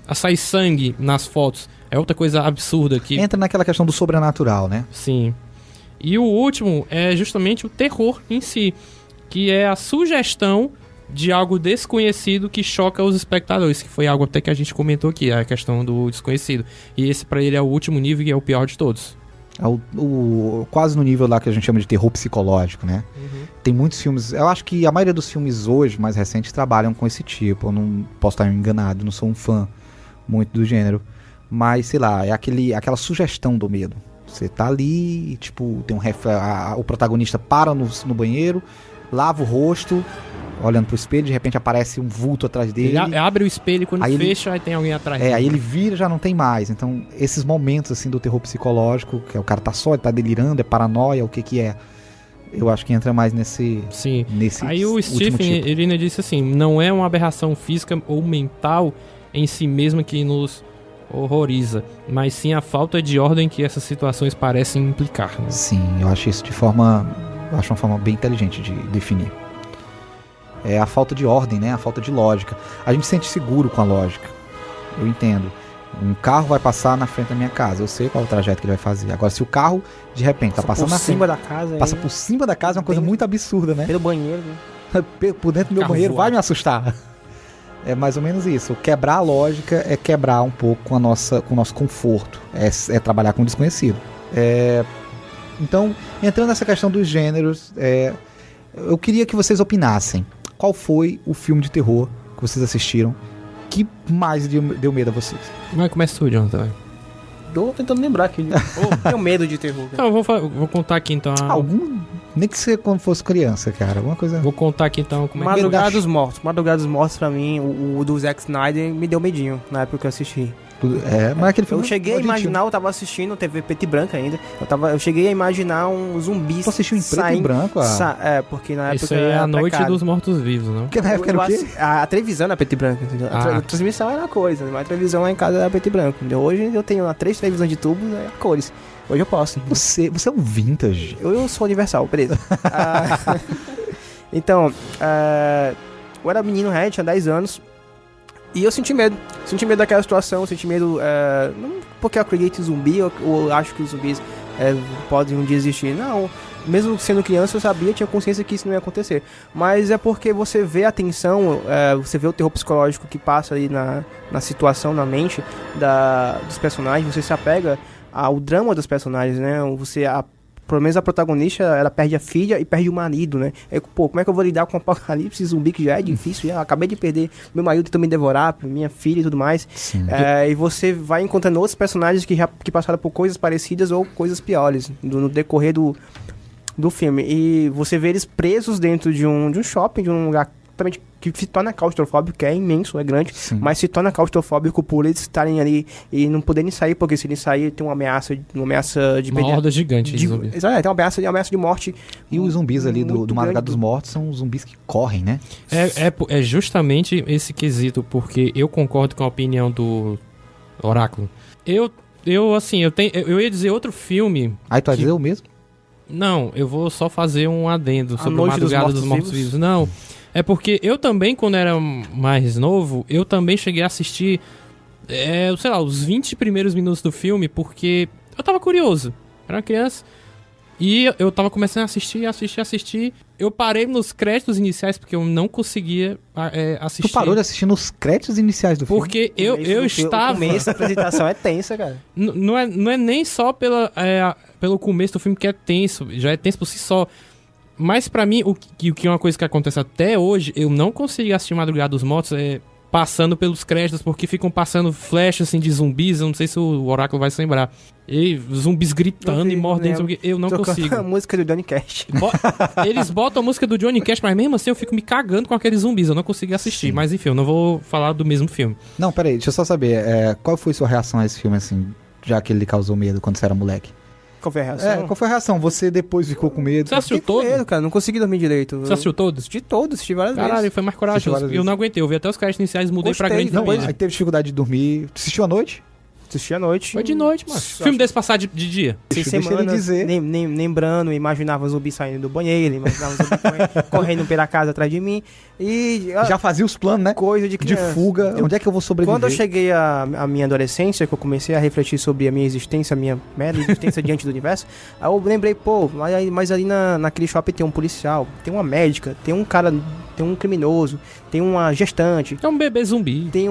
a sair sangue nas fotos. É outra coisa absurda que... Entra naquela questão do sobrenatural, né? Sim. E o último é justamente o terror em si, que é a sugestão de algo desconhecido que choca os espectadores, que foi algo até que a gente comentou aqui, a questão do desconhecido. E esse pra ele é o último nível e é o pior de todos. Quase no nível lá que a gente chama de terror psicológico, né? Uhum. Tem muitos filmes... Eu acho que a maioria dos filmes hoje, mais recentes, trabalham com esse tipo. Eu não posso estar enganado, não sou um fã muito do gênero. Mas, sei lá, é aquela sugestão do medo. Você tá ali, tipo, tem o protagonista para no banheiro, lava o rosto, olhando pro espelho, de repente aparece um vulto atrás dele. Ele abre o espelho, quando aí fecha, aí tem alguém atrás dele. Aí ele vira, já não tem mais. Então, esses momentos, assim, do terror psicológico, que o cara tá só, ele tá delirando, é paranoia, o que é? Eu acho que entra mais nesse... Sim. Aí o Stephen, tipo. Ele disse assim, não é uma aberração física ou mental em si mesma que nos horroriza, mas sim a falta de ordem que essas situações parecem implicar. Né? Sim, eu acho isso uma forma bem inteligente de definir. A falta de ordem, né? A falta de lógica. A gente se sente seguro com a lógica. Eu entendo. Um carro vai passar na frente da minha casa. Eu sei qual é o trajeto que ele vai fazer. Agora, se o carro, de repente, tá passando por na cima frente, da casa. passa por cima da casa, é uma coisa Bem- muito absurda, né? Pelo banheiro, né? Por dentro do meu Carro banheiro vai voado. me assustar. É mais ou menos isso. Quebrar a lógica é quebrar um pouco com o nosso conforto. É trabalhar com o desconhecido. Então, entrando nessa questão dos gêneros, eu queria que vocês opinassem. Qual foi o filme de terror que vocês assistiram que mais deu medo a vocês? Vai começar tu, Jonathan. Tô tentando lembrar aqui. Tenho medo de terror. Não, eu vou contar aqui então. Algum... Nem que você quando fosse criança, cara. Alguma coisa... Vou contar aqui então como é que Madrugada dos Mortos. Madrugada dos Mortos, pra mim, o do Zack Snyder, me deu medinho na época que eu assisti. Mas aquele filme... Eu cheguei a imaginar, eu tava assistindo TV preto e branca ainda. Eu cheguei a imaginar um zumbis. Tu assistiu em preto e branco? Porque na época. Isso aí é era a noite precário. dos mortos-vivos, não? Porque na época era o quê? A televisão era preto e branco, entendeu? A transmissão era uma coisa, mas a televisão lá em casa era preto e branco. Entendeu? Hoje eu tenho 3 televisões de tubo, cores. Hoje eu posso. Você é um vintage. Eu sou universal, beleza. Então, eu era menino, tinha 10 anos. E eu senti medo. Senti medo daquela situação, senti medo. Não porque eu acredito em zumbi ou acho que os zumbis podem um dia existir. Não. Mesmo sendo criança, eu sabia, tinha consciência que isso não ia acontecer. Mas é porque você vê a tensão, você vê o terror psicológico que passa ali na situação, na mente dos personagens. Você se apega ao drama dos personagens, né? Pelo menos a protagonista, ela perde a filha e perde o marido, né? Como é que eu vou lidar com o apocalipse zumbi, que já é difícil, já acabei de perder meu marido também devorar, minha filha e tudo mais. Sim. E você vai encontrando outros personagens que passaram por coisas parecidas ou coisas piores no decorrer do filme. E você vê eles presos dentro de um shopping, de um lugar que se torna claustrofóbico, que é imenso, é grande, Sim. mas se torna claustrofóbico por eles estarem ali e não poderem sair, porque se eles saírem tem uma ameaça de Uma horda gigante de zumbis. Exato, tem uma ameaça de morte. E os zumbis ali do muito Madrugada grande. dos Mortos são os zumbis que correm, né? É justamente esse quesito, porque eu concordo com a opinião do Oráculo. Eu ia dizer outro filme. Aí tu vai dizer o mesmo? Não, eu vou só fazer um adendo sobre a Noite dos Madrugada dos Mortos-Vivos? Mortos-Vivos. Não, é porque eu também, quando era mais novo, eu também cheguei a assistir, sei lá, os 20 primeiros minutos do filme, porque eu tava curioso. Era uma criança. E eu tava começando a assistir. Eu parei nos créditos iniciais, porque eu não conseguia assistir. Tu parou de assistir nos créditos iniciais do filme? Porque eu estava... O começo da apresentação é tensa, cara. Não é nem só pelo começo do filme que é tenso, já é tenso por si só. Mas pra mim, o que é uma coisa que acontece até hoje, eu não consigo assistir Madrugada dos Mortos passando pelos créditos, porque ficam passando flashes assim, de zumbis, eu não sei se o Oráculo vai se lembrar. E zumbis gritando e mordendo, eu não consigo. A música do Johnny Cash. Eles botam a música do Johnny Cash, mas mesmo assim eu fico me cagando com aqueles zumbis, eu não consigo assistir. Sim. Mas enfim, eu não vou falar do mesmo filme. Não, peraí, deixa eu só saber. Qual foi sua reação a esse filme, assim, já que ele lhe causou medo quando você era moleque? Qual foi a reação? Qual foi a reação? Você depois ficou com medo? Você assistiu Fiquei com todo? medo, cara. Não consegui dormir direito. Você assistiu todos? Assisti todos, assisti várias Caralho, vezes. foi mais Assistiu corajoso. várias Eu não aguentei, eu vi até os créditos iniciais, mudei pra Gostei, grande Não, família. aí teve dificuldade de dormir. Tu assistiu à noite? Assisti à noite. Foi de noite, mano. Filme desse passar de dia. Seis Deixa ele semanas, dizer. lembrando, imaginava zumbi saindo do banheiro, imaginava zumbi correndo pela casa atrás de mim. E Já fazia os planos, né? coisa de De criança. fuga. Onde é que eu vou sobreviver? Quando eu cheguei à minha adolescência, que eu comecei a refletir sobre a minha existência, a minha mera existência diante do universo, aí eu lembrei, mas ali naquele shopping tem um policial, tem uma médica, tem um cara, tem um criminoso, tem uma gestante, É um bebê zumbi. tem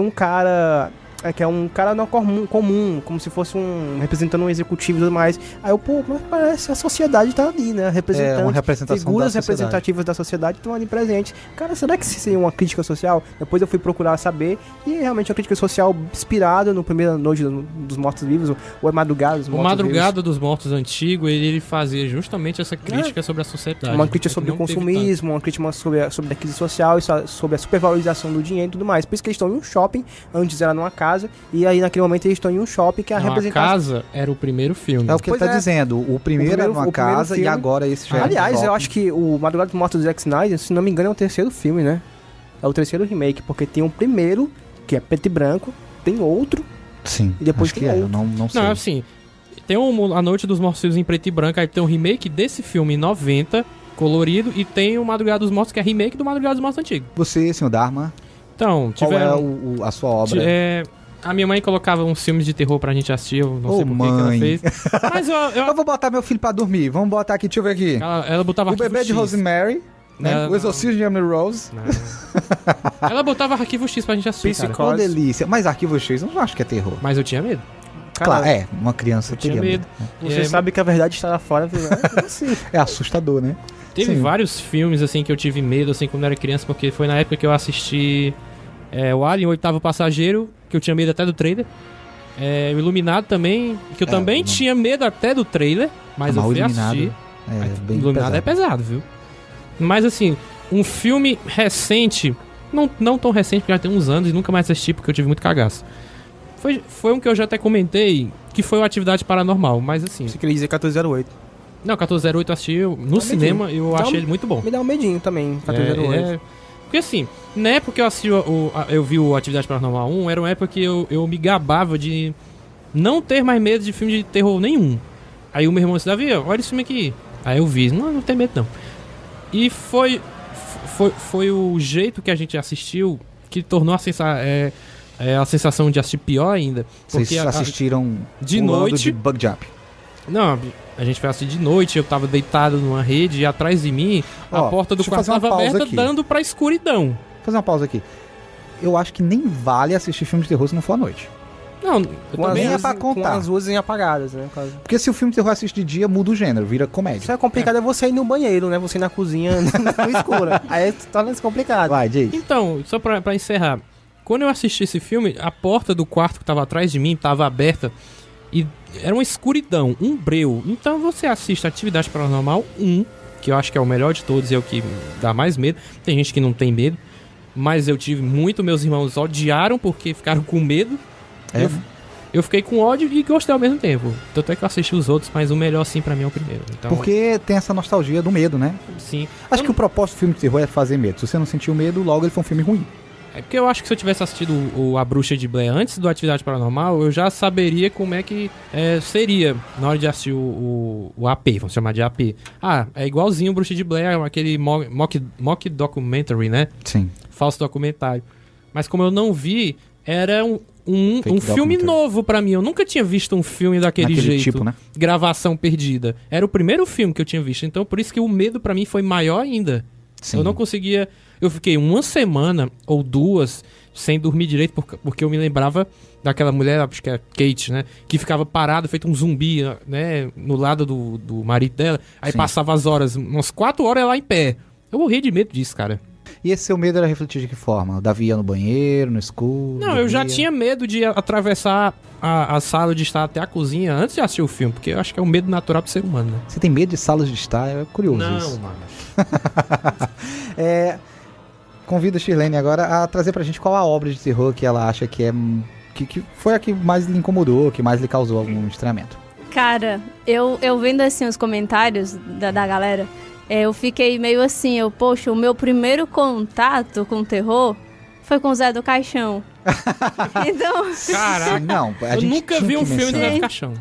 um cara... que é um cara não comum, como se fosse representando um executivo e tudo mais. Aí mas parece a sociedade tá ali, né? Representante, uma representação figuras da sociedade. representativas da sociedade estão ali presentes. Cara, será que isso seria uma crítica social? Depois eu fui procurar saber, e realmente uma crítica social inspirada no Primeira Noite dos Mortos-Vivos, ou é Madrugada dos O Mortos-Vivos. Madrugada dos Mortos antigo, ele fazia justamente essa crítica sobre a sociedade. Uma crítica sobre o Não teve consumismo, uma crítica sobre a crise social, sobre a supervalorização do dinheiro e tudo mais. Por isso que eles estão em um shopping, antes era numa casa, e aí naquele momento eles estão em um shopping que é a tanto. Não, a representação. casa era o primeiro filme. É o que ele Pois tá é. dizendo. O primeiro era numa o primeiro casa filme. e agora esse já é Aliás, no eu shopping. acho que o Madrugada dos Mortos do Zack Snyder, se não me engano, é o terceiro filme, né? É o terceiro remake, porque tem um primeiro, que é preto e branco, tem outro, Sim, e depois acho que tem eu outro. não sei. Não, assim, tem A Noite dos Mortos-Vivos em preto e branco, aí tem um remake desse filme em 90, colorido, e tem o Madrugada dos Mortos, que é remake do Madrugada dos Mortos antigo. Você, senhor Dharma, Então, qual é tiveram... a sua obra? A minha mãe colocava uns filmes de terror pra gente assistir, eu não Ô, sei por que que ela mãe. fez. Mas Eu vou botar meu filho pra dormir. Vamos botar aqui, deixa eu ver aqui. ela botava O Bebê de Arquivo X. Rosemary, né? Não, O Exorcismo de Emily Rose. Não. Ela botava Arquivo X pra gente assistir, cara. Ô, delícia. Mas Arquivo X, eu não acho que é terror. Mas eu tinha medo. Claro, uma criança Eu tinha teria medo. Você É, sabe que a verdade está lá fora, viu? Assim. É assustador, né? Teve Sim. vários filmes, assim, que eu tive medo, assim, quando eu era criança, porque foi na época que eu assisti o Alien, o Oitavo Passageiro, que eu tinha medo até do trailer. O Iluminado também, que eu também não. tinha medo até do trailer, mas eu Mas o fui Iluminado assistir. É bem Iluminado é pesado, viu? Mas, assim, um filme recente, não tão recente, porque já tem uns anos e nunca mais assisti, porque eu tive muito cagaço. Foi um que eu já até comentei, que foi o Atividade Paranormal, mas assim... Você queria dizer 1408. Não, 1408 eu assisti no cinema, eu achei ele muito bom. Me dá um medinho também, 1408. Porque assim, na época que eu assisti eu vi o Atividade Paranormal 1, era uma época que eu me gabava de não ter mais medo de filme de terror nenhum. Aí o meu irmão disse, Davi, olha esse filme aqui. Aí eu vi, não tem medo não. E foi o jeito que a gente assistiu que tornou a sensação de assistir pior ainda. Vocês Porque assistiram de pulando noite... de Bug Jump. Não, a gente foi assistir de noite, eu tava deitado numa rede e atrás de mim a porta do deixa eu quarto fazer uma tava pausa aberta aqui. dando pra escuridão. Vou fazer uma pausa aqui. Eu acho que nem vale assistir filme de terror se não for à noite. Não, eu Com as também... é luzes- pra contar. Com as luzes apagadas, né? Caso- Porque se o filme de terror assiste de dia, muda o gênero, vira Isso comédia. é complicado, é você ir no banheiro, né? Você ir na cozinha no escuro. Aí torna isso complicado. Vai, diz. Então, só pra encerrar, quando eu assisti esse filme, a porta do quarto que tava atrás de mim tava aberta e era uma escuridão, um breu. Então você assiste Atividade Paranormal 1, que eu acho que é o melhor de todos e é o que dá mais medo. Tem gente que não tem medo, mas eu tive muito, meus irmãos odiaram porque ficaram com medo. É, Eu fiquei com ódio e gostei ao mesmo tempo. Tanto é que eu assisti os outros, mas o melhor sim pra mim é o primeiro. Então, Porque tem essa nostalgia do medo, né? sim. Acho que o propósito do filme de terror é fazer medo. Se você não sentiu medo, logo ele foi um filme ruim. É porque eu acho que se eu tivesse assistido A Bruxa de Blair antes do Atividade Paranormal, eu já saberia como é que seria na hora de assistir o AP, vamos chamar de AP. Ah, é igualzinho o Bruxa de Blair, aquele mock documentary, né? Sim. Falso documentário. Mas como eu não vi, era um Fake filme documentary. novo pra mim. Eu nunca tinha visto um filme daquele jeito. tipo, né? Gravação perdida. Era o primeiro filme que eu tinha visto. Então por isso que o medo pra mim foi maior ainda. Sim. Eu não conseguia... Eu fiquei uma semana ou duas sem dormir direito porque eu me lembrava daquela mulher, acho que é Kate, né? Que ficava parada, feito um zumbi, né? No lado do marido dela. Aí Sim. passava as horas, umas 4 horas ela em pé. Eu morri de medo disso, cara. E esse seu medo era refletido de que forma? O Davi ia no banheiro, no escuro? Não, eu já dormia? tinha medo de atravessar a sala de estar até a cozinha antes de assistir o filme, porque eu acho que é um medo natural pro ser humano, né? Você tem medo de salas de estar? É curioso isso. mano. Convido a Shirlene agora a trazer pra gente qual a obra de terror que ela acha que é... Que foi a que mais lhe incomodou, que mais lhe causou algum estranhamento. Cara, eu vendo assim os comentários da galera, eu fiquei meio assim, poxa, o meu primeiro contato com o terror foi com o Zé do Caixão. Então, Caraca, Não, a eu gente nunca tinha vi um que filme do mencionar. Zé do Caixão.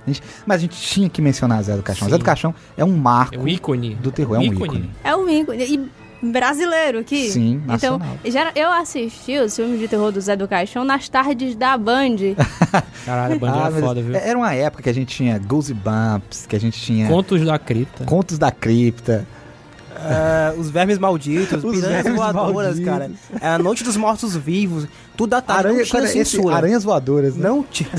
Mas a gente tinha que mencionar Zé do Caixão. Sim. Zé do Caixão é um marco É um ícone. do terror, é um ícone. é um ícone. E brasileiro aqui. Sim, Então, nacional. eu assisti os filmes de terror do Zé do Caixão nas tardes da Band. Caralho, a Band era mas foda, viu? Era uma época que a gente tinha Goosebumps, que a gente tinha Contos da Cripta. Contos da Cripta. Os vermes malditos, Os piranhas vermes voadoras, malditos. cara. A Noite dos Mortos Vivos. Tudo da tarde. Não tinha censura. Aranhas voadoras, né? Não tinha.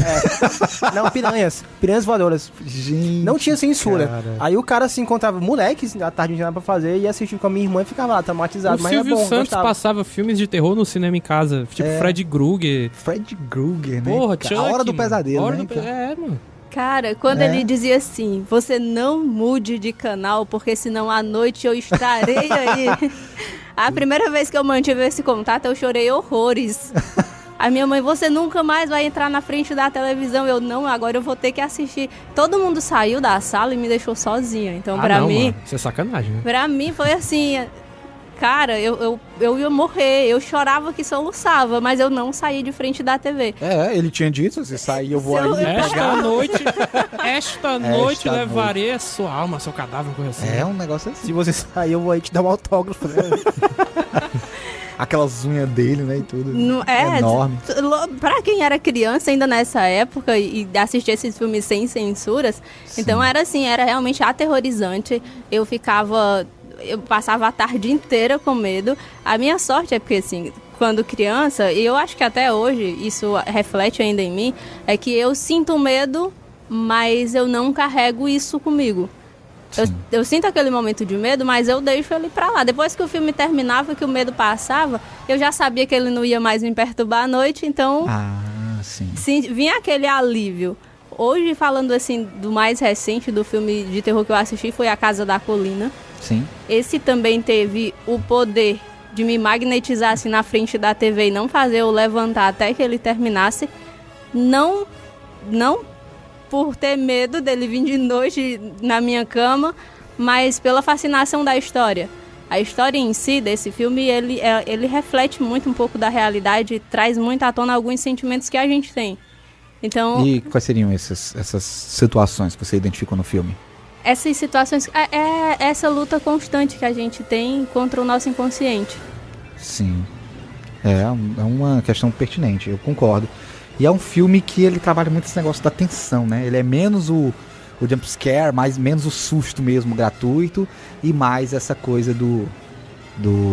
Não, piranhas. Piranhas voadoras. Gente, Não tinha censura. cara. Aí o cara se encontrava moleques à tarde, não tinha nada pra fazer, e assistia com a minha irmã e ficava lá, traumatizado. O Mas Silvio é bom, Santos gostava. passava filmes de terror no cinema em casa. Tipo Fred Krueger. Fred Krueger, né? Porra, A Chuck, hora do mano. pesadelo, Hora né? do pe- É, mano. Cara, quando ele dizia assim, você não mude de canal, porque senão à noite eu estarei aí. A primeira vez que eu mantive esse contato, eu chorei horrores. A minha mãe, você nunca mais vai entrar na frente da televisão. Eu, não, agora eu vou ter que assistir. Todo mundo saiu da sala e me deixou sozinha. Então, pra não, mim, mano. Isso é sacanagem, né? pra mim foi assim... Cara, eu ia morrer. Eu chorava que soluçava, mas eu não saí de frente da TV. Ele tinha dito, se sair eu vou Se eu- aí. Esta noite Esta levarei a sua alma, seu cadáver, coisa assim. É um negócio assim. Se você sair, eu vou aí te dar um autógrafo, né? aquelas unhas dele, né, e tudo. Não, enorme. Pra quem era criança ainda nessa época e assistia esses filmes sem censuras, Sim. então era assim, era realmente aterrorizante. Eu passava a tarde inteira com medo. A minha sorte é porque, assim, quando criança, e eu acho que até hoje isso reflete ainda em mim, é que eu sinto medo, mas eu não carrego isso comigo. Eu sinto aquele momento de medo, mas eu deixo ele pra lá. Depois que o filme terminava, que o medo passava, eu já sabia que ele não ia mais me perturbar à noite, então sim, vinha aquele alívio. Hoje, falando assim do mais recente, do filme de terror que eu assisti, foi A Casa da Colina. Sim. Esse também teve o poder de me magnetizar assim na frente da TV e não fazer eu levantar até que ele terminasse. Não por ter medo dele vir de noite na minha cama, mas pela fascinação da história. A história em si desse filme, ele reflete muito um pouco da realidade e traz muito à tona alguns sentimentos que a gente tem. Então, e quais seriam essas situações que você identificou no filme? Essas situações, é essa luta constante que a gente tem contra o nosso inconsciente. Sim, é uma questão pertinente, eu concordo. E é um filme que ele trabalha muito esse negócio da tensão, né? Ele é menos o jump scare, menos o susto mesmo, gratuito, e mais essa coisa do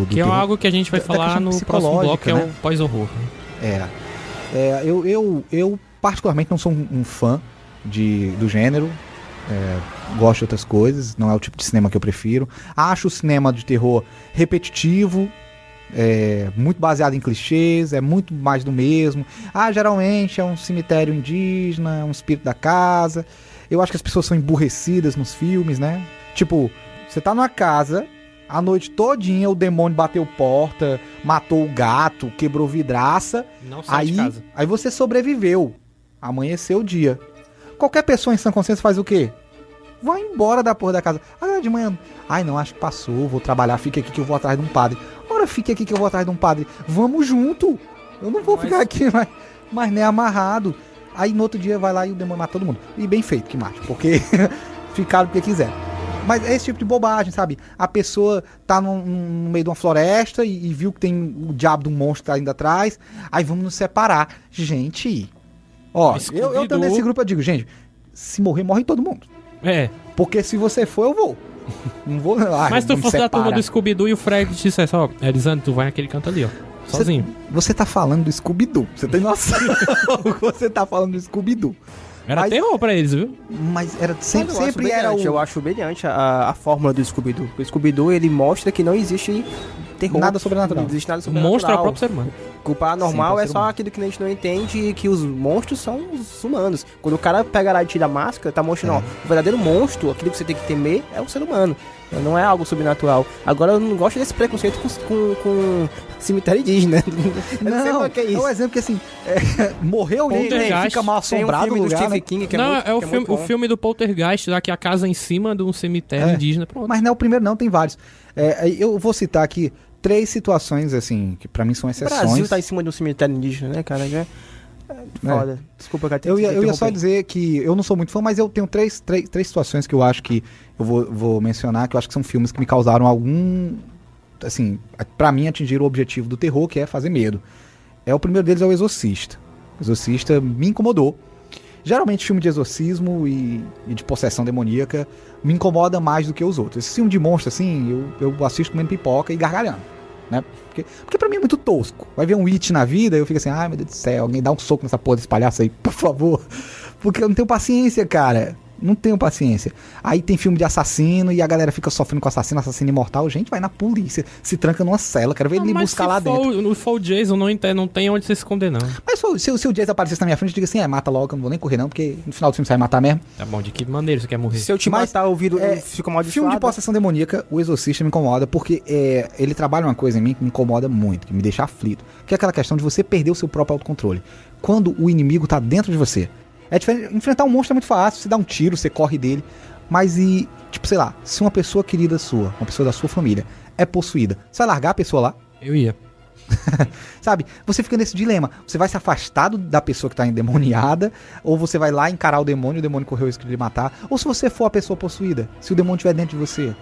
que é algo que a gente vai falar no próximo bloco, que é o pós-horror. Eu particularmente não sou um fã do gênero. Gosto de outras coisas, não é o tipo de cinema que eu prefiro. Acho o cinema de terror repetitivo, muito baseado em clichês, é muito mais do mesmo. Geralmente é um cemitério indígena, um espírito da casa. Eu acho que as pessoas são emburrecidas nos filmes, né? Tipo, você tá numa casa, a noite todinha o demônio bateu porta, matou o gato, quebrou vidraça. Não sai de casa. Aí você sobreviveu, amanheceu o dia. Qualquer pessoa em sã consciência faz o quê? Vai embora da porra da casa. De manhã, não, acho que passou, vou trabalhar, fique aqui que eu vou atrás de um padre. Fique aqui que eu vou atrás de um padre. Vamos junto. Eu não vou ficar aqui mas nem amarrado. Aí no outro dia vai lá e o demônio mata todo mundo. E bem feito que mate, porque ficaram porque quiseram. Mas é esse tipo de bobagem, sabe? A pessoa tá no meio de uma floresta e viu que tem o diabo de um monstro ainda atrás. Aí vamos nos separar. Gente, eu também nesse grupo eu digo, gente, se morrer, morre todo mundo. Porque se você for, eu vou. Não vou lá. Mas se tu fosse da turma do Scooby-Doo e o Fred dissesse, Elisandro, tu vai naquele canto ali, sozinho. Você tá falando do Scooby-Doo. Você tem noção? Você tá falando do Scooby-Doo. Era terror pra eles, viu? Mas era sempre era Eu acho brilhante a fórmula do Scooby-Doo. O Scooby-Doo, ele mostra que não existe terror. Nada sobrenatural. Não existe nada O sobrenatural. monstro é o próprio ser humano. O paranormal é só aquilo que a gente não entende e que os monstros são os humanos. Quando o cara pega lá e tira a máscara, tá mostrando, o verdadeiro monstro, aquilo que você tem que temer, é o ser humano. Não é algo sobrenatural. Agora, eu não gosto desse preconceito com cemitério indígena. Não, sei o que é isso. É um exemplo que, assim, morreu e fica mal assombrado no lugar, Stephen King, que é não, muito, o filme do Poltergeist, lá que é a casa em cima de um cemitério indígena. Pronto. Mas não é o primeiro não, tem vários. Eu vou citar aqui 3 situações, assim, que pra mim são exceções. O Brasil tá em cima de um cemitério indígena, né, cara? Foda. Desculpa, cara. Eu ia só dizer que eu não sou muito fã, mas eu tenho três situações que eu acho que eu vou mencionar, que eu acho que são filmes que me causaram algum... Assim, pra mim atingiram o objetivo do terror, que é fazer medo. O primeiro deles é o Exorcista. O Exorcista me incomodou. Geralmente filme de exorcismo e de possessão demoníaca me incomoda mais do que os outros. Esse filme de monstro, assim, eu assisto comendo pipoca e gargalhando, né? Porque pra mim é muito tosco. Vai ver um It na vida e eu fico assim, ai meu Deus do céu, alguém dá um soco nessa porra desse palhaço aí, por favor. Porque eu não tenho paciência, cara. Não tenho paciência. Aí tem filme de assassino e a galera fica sofrendo com assassino imortal. Gente, vai na polícia, se tranca numa cela, quero ver ele buscar lá dentro. Não for o Jason, não tem onde você se esconder, não. Mas se o Jason aparecesse na minha frente, eu digo assim, mata logo, eu não vou nem correr não, porque no final do filme você vai matar mesmo. Tá bom, de que maneira você quer morrer? Se eu te matar, o vírus fica mal de filme de possessão demoníaca, o Exorcista me incomoda, porque ele trabalha uma coisa em mim que me incomoda muito, que me deixa aflito, que é aquela questão de você perder o seu próprio autocontrole. Quando o inimigo tá dentro de você. É diferente, enfrentar um monstro é muito fácil, você dá um tiro, você corre dele, mas sei lá, se uma pessoa querida sua, uma pessoa da sua família, é possuída, você vai largar a pessoa lá? Eu ia. Sabe, você fica nesse dilema, você vai se afastar da pessoa que tá endemoniada, ou você vai lá encarar o demônio correu o risco de lhe matar, ou se você for a pessoa possuída, se o demônio estiver dentro de você.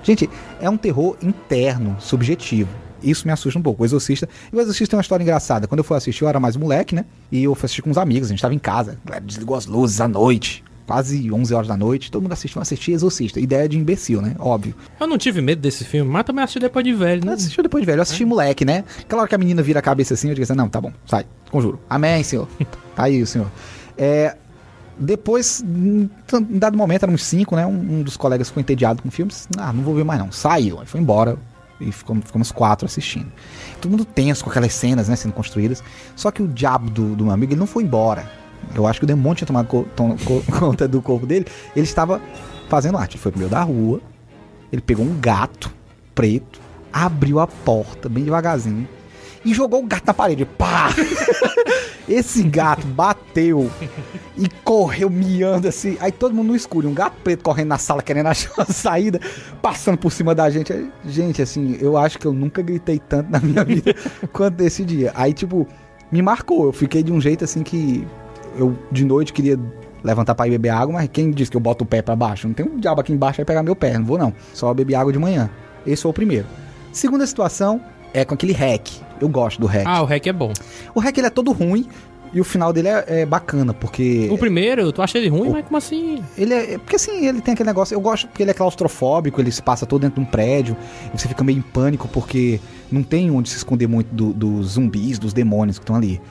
Gente, é um terror interno, subjetivo. Isso me assusta um pouco. O Exorcista tem uma história engraçada. Quando eu fui assistir, eu era mais moleque, né? E eu fui assistir com uns amigos, a gente tava em casa. Desligou as luzes à noite, quase 11 horas da noite. Todo mundo assistiu Exorcista. Ideia de imbecil, né? Óbvio. Eu não tive medo desse filme, mas também assisti depois de velho, né? Assistiu depois de velho. Eu assisti moleque, né? Aquela hora que a menina vira a cabeça assim, eu digo assim, não, tá bom, sai, conjuro. Amém, senhor. Tá aí o senhor. Depois, em dado momento, éramos 5, né? Um dos colegas ficou entediado com filmes. Não vou ver mais não. Saiu, aí foi embora. E ficamos 4 assistindo. Todo mundo tenso com aquelas cenas, né, sendo construídas. Só que o diabo do meu amigo, ele não foi embora. Eu acho que o demônio tinha tomado conta do corpo dele. Ele estava fazendo arte. Ele foi pro meio da rua. Ele pegou um gato preto, abriu a porta bem devagarzinho e jogou o gato na parede. Pá! Esse gato bateu e correu miando assim. Aí todo mundo no escuro. Um gato preto correndo na sala querendo achar uma saída, passando por cima da gente. Gente, assim, eu acho que eu nunca gritei tanto na minha vida quanto nesse dia. Aí, tipo, me marcou. Eu fiquei de um jeito assim que eu de noite queria levantar pra ir beber água, mas quem disse que eu boto o pé pra baixo? Não tem um diabo aqui embaixo aí pegar meu pé, não vou não. Só beber água de manhã. Esse foi o primeiro. Segunda situação é com aquele REC. Eu gosto do REC. O REC é bom. O REC ele é todo ruim e o final dele é bacana, porque... O primeiro, tu acha ele ruim, mas como assim? Porque assim, ele tem aquele negócio... Eu gosto porque ele é claustrofóbico, ele se passa todo dentro de um prédio, e você fica meio em pânico porque não tem onde se esconder muito dos zumbis, dos demônios que estão ali.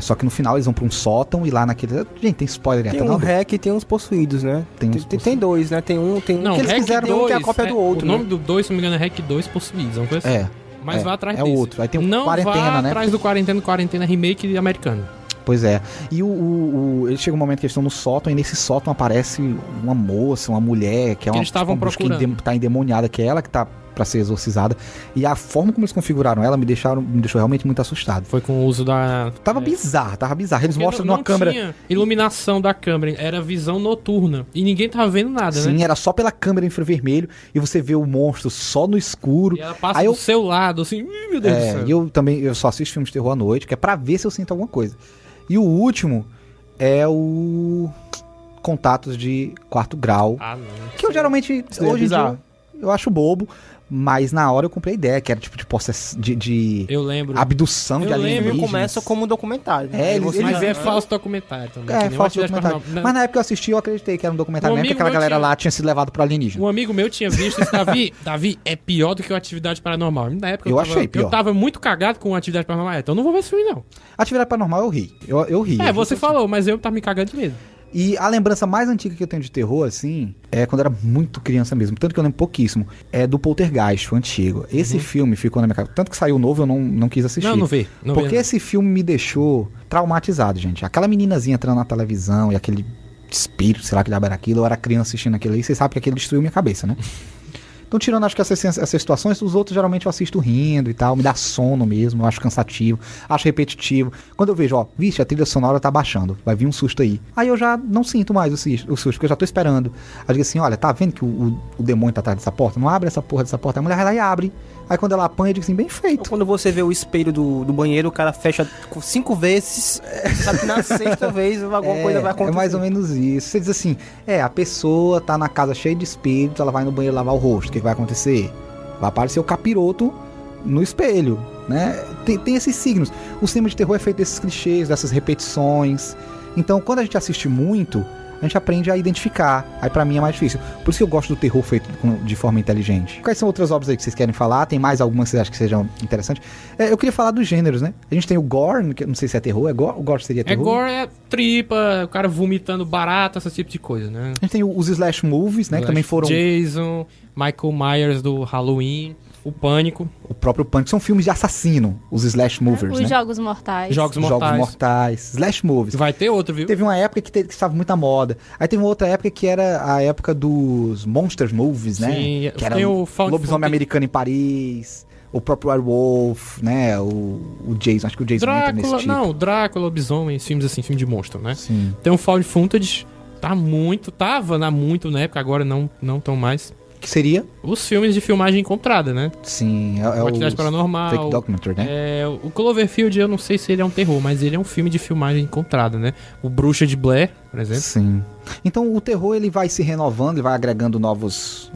Só que no final eles vão pra um sótão e lá naquele... Gente, tem spoiler. Tem um REC e tem uns possuídos, né? Tem dois, né? Tem um não, que eles REC fizeram, 2, tem a cópia do outro. O nome do 2, se não me engano, é REC 2 Possuídos. Uma coisa assim. Mas vá atrás desse. É outro. Aí tem não Quarentena, vá né? atrás do Quarentena remake americano. Pois é. E ele chega um momento que eles estão no sótão, e nesse sótão aparece uma moça, uma mulher, que é uma, eles estavam procurando. Que tá endemoniada, que é ela que tá pra ser exorcizada. E a forma como eles configuraram ela me deixou realmente muito assustado. Foi com o uso da... Tava bizarro. Eles porque mostram numa câmera... Tinha iluminação da câmera, era visão noturna. E ninguém tava vendo nada, né? Sim, era só pela câmera infravermelho, e você vê o monstro só no escuro. E ela passa do seu lado, assim, meu Deus do céu. E eu só assisto filmes de terror à noite, que é pra ver se eu sinto alguma coisa. E o último é o Contatos de Quarto Grau. Não. Que eu geralmente, hoje em dia, eu acho bobo. Mas na hora eu comprei a ideia, que era tipo de processo de eu lembro. Abdução de alienígenas. O filme começa como um documentário. Mas é falso documentário também. Falso documentário. Mas na época que eu assisti, eu acreditei que era um documentário mesmo, que aquela galera lá tinha sido levada pro alienígena. Um amigo meu tinha visto isso, Davi, é pior do que o Atividade Paranormal. Na época eu achei pior. Eu tava muito cagado com o Atividade Paranormal, então eu não vou ver esse filme, não. Atividade Paranormal eu ri. Eu ri. Você falou, mas eu tava me cagando de medo. E a lembrança mais antiga que eu tenho de terror, assim, é quando eu era muito criança mesmo. Tanto que eu lembro pouquíssimo. É do Poltergeist, o antigo. Esse filme ficou na minha cabeça. Tanto que saiu novo, eu não quis assistir. Não vi. Porque esse filme me deixou traumatizado, gente. Aquela meninazinha entrando na televisão e aquele espírito, sei lá que diabo era aquilo. Eu era criança assistindo aquilo aí. Vocês sabem que aquilo destruiu minha cabeça, né? Então, tirando, acho que essas situações, os outros geralmente eu assisto rindo e tal, me dá sono mesmo, eu acho cansativo, acho repetitivo. Quando eu vejo, vixe, a trilha sonora tá baixando, vai vir um susto aí. Aí eu já não sinto mais o susto, porque eu já tô esperando. Aí eu digo assim, olha, tá vendo que o demônio tá atrás dessa porta? Não abre essa porra dessa porta. A mulher vai lá e abre. Aí quando ela apanha, eu digo assim, bem feito. Ou quando você vê o espelho do banheiro, o cara fecha 5 vezes, sabe que na sexta vez alguma coisa vai acontecer. É mais ou menos isso. Você diz assim, a pessoa tá na casa cheia de espíritos, ela vai no banheiro lavar o rosto, o que vai acontecer? Vai aparecer o capiroto no espelho, né? Tem esses signos. O cinema de terror é feito desses clichês, dessas repetições. Então, quando a gente assiste muito, a gente aprende a identificar. Aí pra mim é mais difícil. Por isso que eu gosto do terror feito de forma inteligente. Quais são outras obras aí que vocês querem falar? Tem mais algumas que vocês acham que sejam interessantes? Eu queria falar dos gêneros, né? A gente tem o gore, que não sei se é terror. O gore seria terror? Gore é tripa, o cara vomitando barata, esse tipo de coisa, né? A gente tem os slash movies, né? Que também foram... Jason, Michael Myers do Halloween... O Pânico. O próprio Pânico. São filmes de assassino, os slash movers, os né? Jogos Mortais. Jogos Mortais. Slash movies. Vai ter outro, viu? Teve uma época que estava muito na moda. Aí teve uma outra época que era a época dos monster movies, né? Sim, que era o Lobisomem Americano em Paris, o próprio Werewolf, né? O Jason, acho que o Jason entra nesse tipo. Não, Drácula, Lobisomem, filmes assim, filme de monstro, né? Sim. Tem o Found Footage, tava muito na época, agora não tão mais. Que seria? Os filmes de filmagem encontrada, né? Sim, é o Atividade Paranormal. Fake Documentary, né? O Cloverfield, eu não sei se ele é um terror, mas ele é um filme de filmagem encontrada, né? O Bruxa de Blair, por exemplo. Sim. Então o terror ele vai se renovando, ele vai agregando novas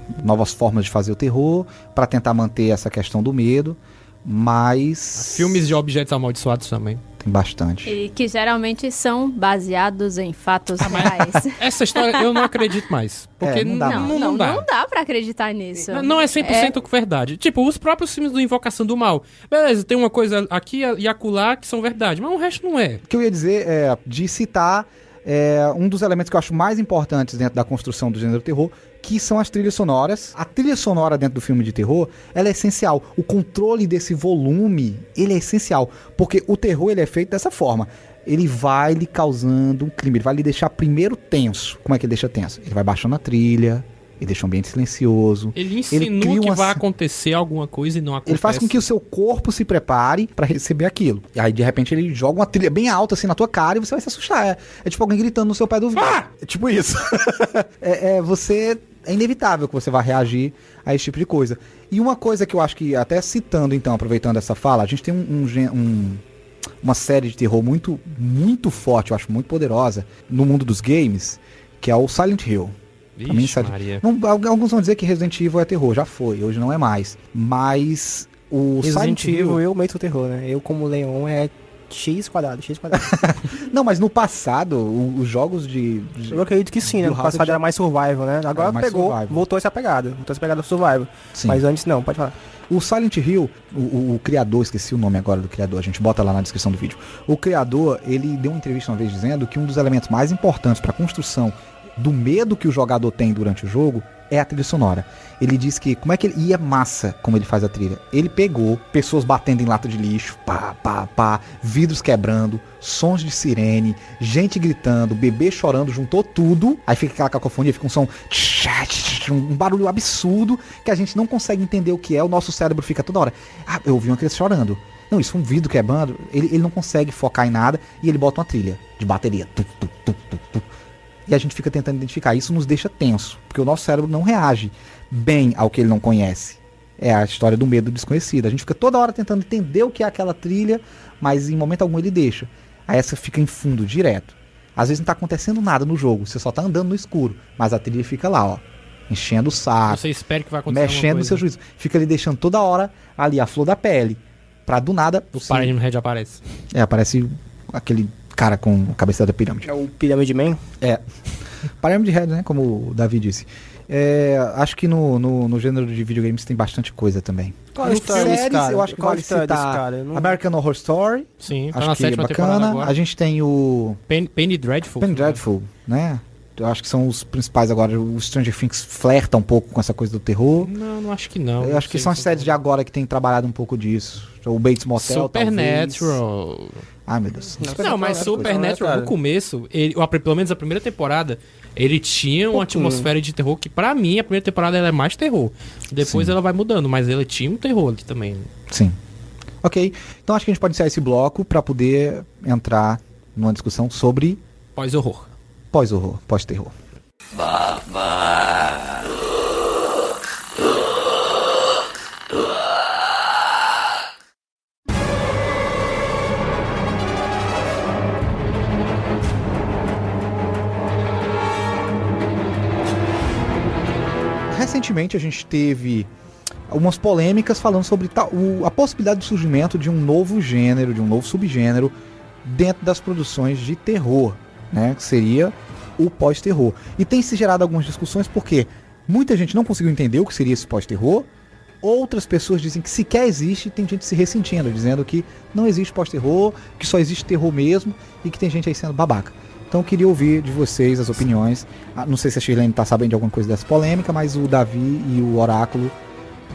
formas de fazer o terror para tentar manter essa questão do medo. Mas... Filmes de objetos amaldiçoados também. Tem bastante. E que geralmente são baseados em fatos reais. Essa história eu não acredito mais. Porque não dá mais. não dá. Não dá pra acreditar nisso. Não é 100% verdade. Tipo, os próprios filmes do Invocação do Mal. Beleza, tem uma coisa aqui e acolá que são verdade, mas o resto não é. O que eu ia dizer é de citar um dos elementos que eu acho mais importantes dentro da construção do gênero terror, que são as trilhas sonoras. A trilha sonora dentro do filme de terror, ela é essencial. O controle desse volume, ele é essencial. Porque o terror, ele é feito dessa forma. Ele vai lhe causando um clima, ele vai lhe deixar primeiro tenso. Como é que ele deixa tenso? Ele vai baixando a trilha, ele deixa o ambiente silencioso. Ele insinua que vai acontecer alguma coisa e não acontece. Ele faz com que o seu corpo se prepare pra receber aquilo. E aí, de repente, ele joga uma trilha bem alta, assim, na tua cara e você vai se assustar. É tipo alguém gritando no seu pé do ouvido. É tipo isso. É inevitável que você vá reagir a esse tipo de coisa. E uma coisa que eu acho que, até citando, então, aproveitando essa fala, a gente tem uma série de terror muito, muito forte, eu acho muito poderosa, no mundo dos games, que é o Silent Hill. Vixe, Maria. Alguns vão dizer que Resident Evil é terror, já foi, hoje não é mais. Mas o Resident Evil, eu meto o terror, né? Eu, como Leon, é X quadrado. Não, mas no passado, os jogos de... Eu acredito que sim, né? No passado era mais survival, né? Agora pegou, survival. Voltou essa pegada do survival. Sim. Mas antes não, pode falar. O Silent Hill, o criador, esqueci o nome agora do criador, a gente bota lá na descrição do vídeo. O criador, ele deu uma entrevista uma vez dizendo que um dos elementos mais importantes para a construção do medo que o jogador tem durante o jogo é a trilha sonora. Ele diz que, e é massa como ele faz a trilha. Ele pegou pessoas batendo em lata de lixo, vidros quebrando, sons de sirene, gente gritando, bebê chorando, juntou tudo, aí fica aquela cacofonia, fica um som, um barulho absurdo, que a gente não consegue entender o que é, o nosso cérebro fica toda hora, eu ouvi uma criança chorando. Não, isso foi um vidro quebrando, ele não consegue focar em nada, e ele bota uma trilha de bateria, e a gente fica tentando identificar. Isso nos deixa tenso, porque o nosso cérebro não reage bem ao que ele não conhece. É a história do medo desconhecido. A gente fica toda hora tentando entender o que é aquela trilha, mas em momento algum ele deixa. Aí essa fica em fundo, direto. Às vezes não tá acontecendo nada no jogo, você só tá andando no escuro, mas a trilha fica lá, ó, enchendo o saco. Você espera que vai acontecer mexendo no seu juízo. Fica ali deixando toda hora ali a flor da pele, pra do nada... O Pyramid Head aparece. Aparece aquele... cara com a cabeça da pirâmide. É o Pyramid Man? Pyramid Head, né? Como o Davi disse. Acho que no gênero de videogames tem bastante coisa também. Qual a história desse cara? Eu acho que vale citar American Horror Story. Sim, tá na sétima temporada agora. A gente tem o... Penny Dreadful. Penny Dreadful, né? Eu acho que são os principais agora. O Stranger Things flerta um pouco com essa coisa do terror. Não acho que não. Eu acho que são as séries de agora que tem trabalhado um pouco disso. O Bates Motel, Supernatural. Ai, meu Deus. Não, mas Supernatural, no começo, pelo menos a primeira temporada, ele tinha uma atmosfera de terror que, pra mim, a primeira temporada ela é mais terror. Depois ela vai mudando, mas ele tinha um terror ali também. Sim. Ok. Então acho que a gente pode iniciar esse bloco pra poder entrar numa discussão sobre... Pós-horror. Pós-horror, pós-terror. Recentemente a gente teve algumas polêmicas falando sobre a possibilidade do surgimento de um novo gênero, de um novo subgênero dentro das produções de terror, né? Que seria o pós-terror. E tem se gerado algumas discussões porque muita gente não conseguiu entender o que seria esse pós-terror. Outras pessoas dizem que sequer existe, tem gente se ressentindo, dizendo que não existe pós-terror, que só existe terror mesmo e que tem gente aí sendo babaca. Então eu queria ouvir de vocês as opiniões. Não sei se a Shirlene tá sabendo de alguma coisa dessa polêmica, mas o Davi e o Oráculo...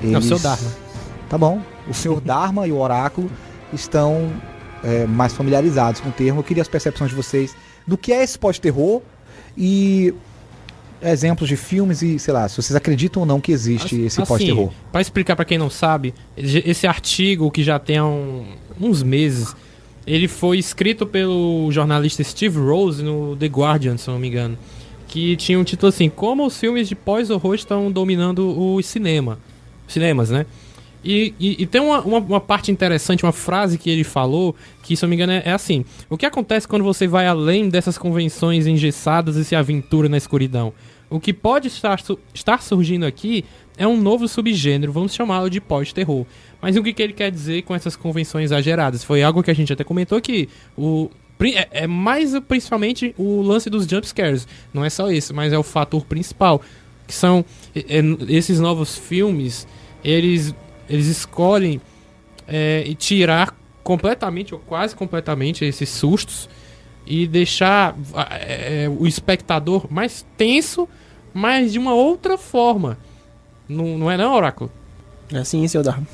É o seu Dharma. Tá bom. O senhor Dharma e o Oráculo estão mais familiarizados com o termo. Eu queria as percepções de vocês do que é esse pós-terror e exemplos de filmes e, sei lá, se vocês acreditam ou não que existe esse pós-terror. Para explicar para quem não sabe, esse artigo que já tem há uns meses, ele foi escrito pelo jornalista Steve Rose no The Guardian, se não me engano, que tinha um título assim: como os filmes de pós-horror estão dominando o cinemas, né? E tem uma parte interessante, uma frase que ele falou, que, se eu não me engano, é assim: o que acontece quando você vai além dessas convenções engessadas e se aventura na escuridão? O que pode estar surgindo aqui é um novo subgênero, vamos chamá-lo de pós-terror. Mas o que ele quer dizer com essas convenções exageradas? Foi algo que a gente até comentou que é mais principalmente o lance dos jumpscares. Não é só isso, mas é o fator principal. Que são esses novos filmes, eles escolhem tirar completamente ou quase completamente esses sustos e deixar o espectador mais tenso, mas de uma outra forma. Não é não, Oráculo? É sim, seu Darwin.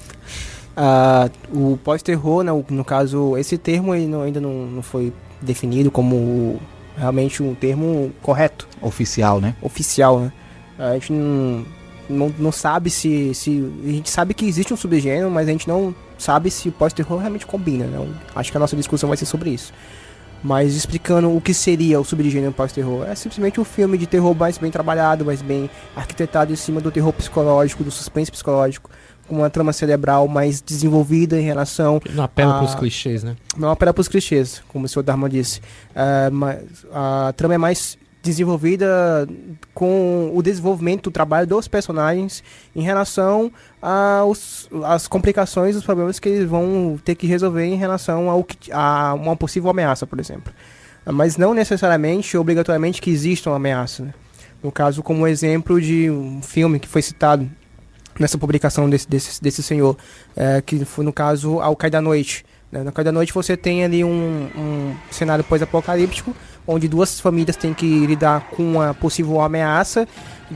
O pós-terror, né, no caso, esse termo ele ainda não foi definido como realmente um termo correto. Oficial, né? Oficial, né? A gente não sabe se... A gente sabe que existe um subgênero, mas a gente não sabe se o pós-terror realmente combina, né? Acho que a nossa discussão vai ser sobre isso. Mas explicando o que seria o subgênero pós-terror, é simplesmente um filme de terror mais bem trabalhado, mais bem arquitetado em cima do terror psicológico, do suspense psicológico, com uma trama cerebral mais desenvolvida em relação... Não apela para os clichês, né? Não apela para os clichês, como o Sr. Dharma disse. A trama é mais desenvolvida com o desenvolvimento do trabalho dos personagens em relação às complicações, os problemas que eles vão ter que resolver em relação a uma possível ameaça, por exemplo. Mas não necessariamente, obrigatoriamente, que exista uma ameaça, né? No caso, como exemplo de um filme que foi citado nessa publicação desse senhor, que foi, no caso, Ao Cair da Noite. No Cair da Noite você tem ali um cenário pós-apocalíptico, onde duas famílias têm que lidar com uma possível ameaça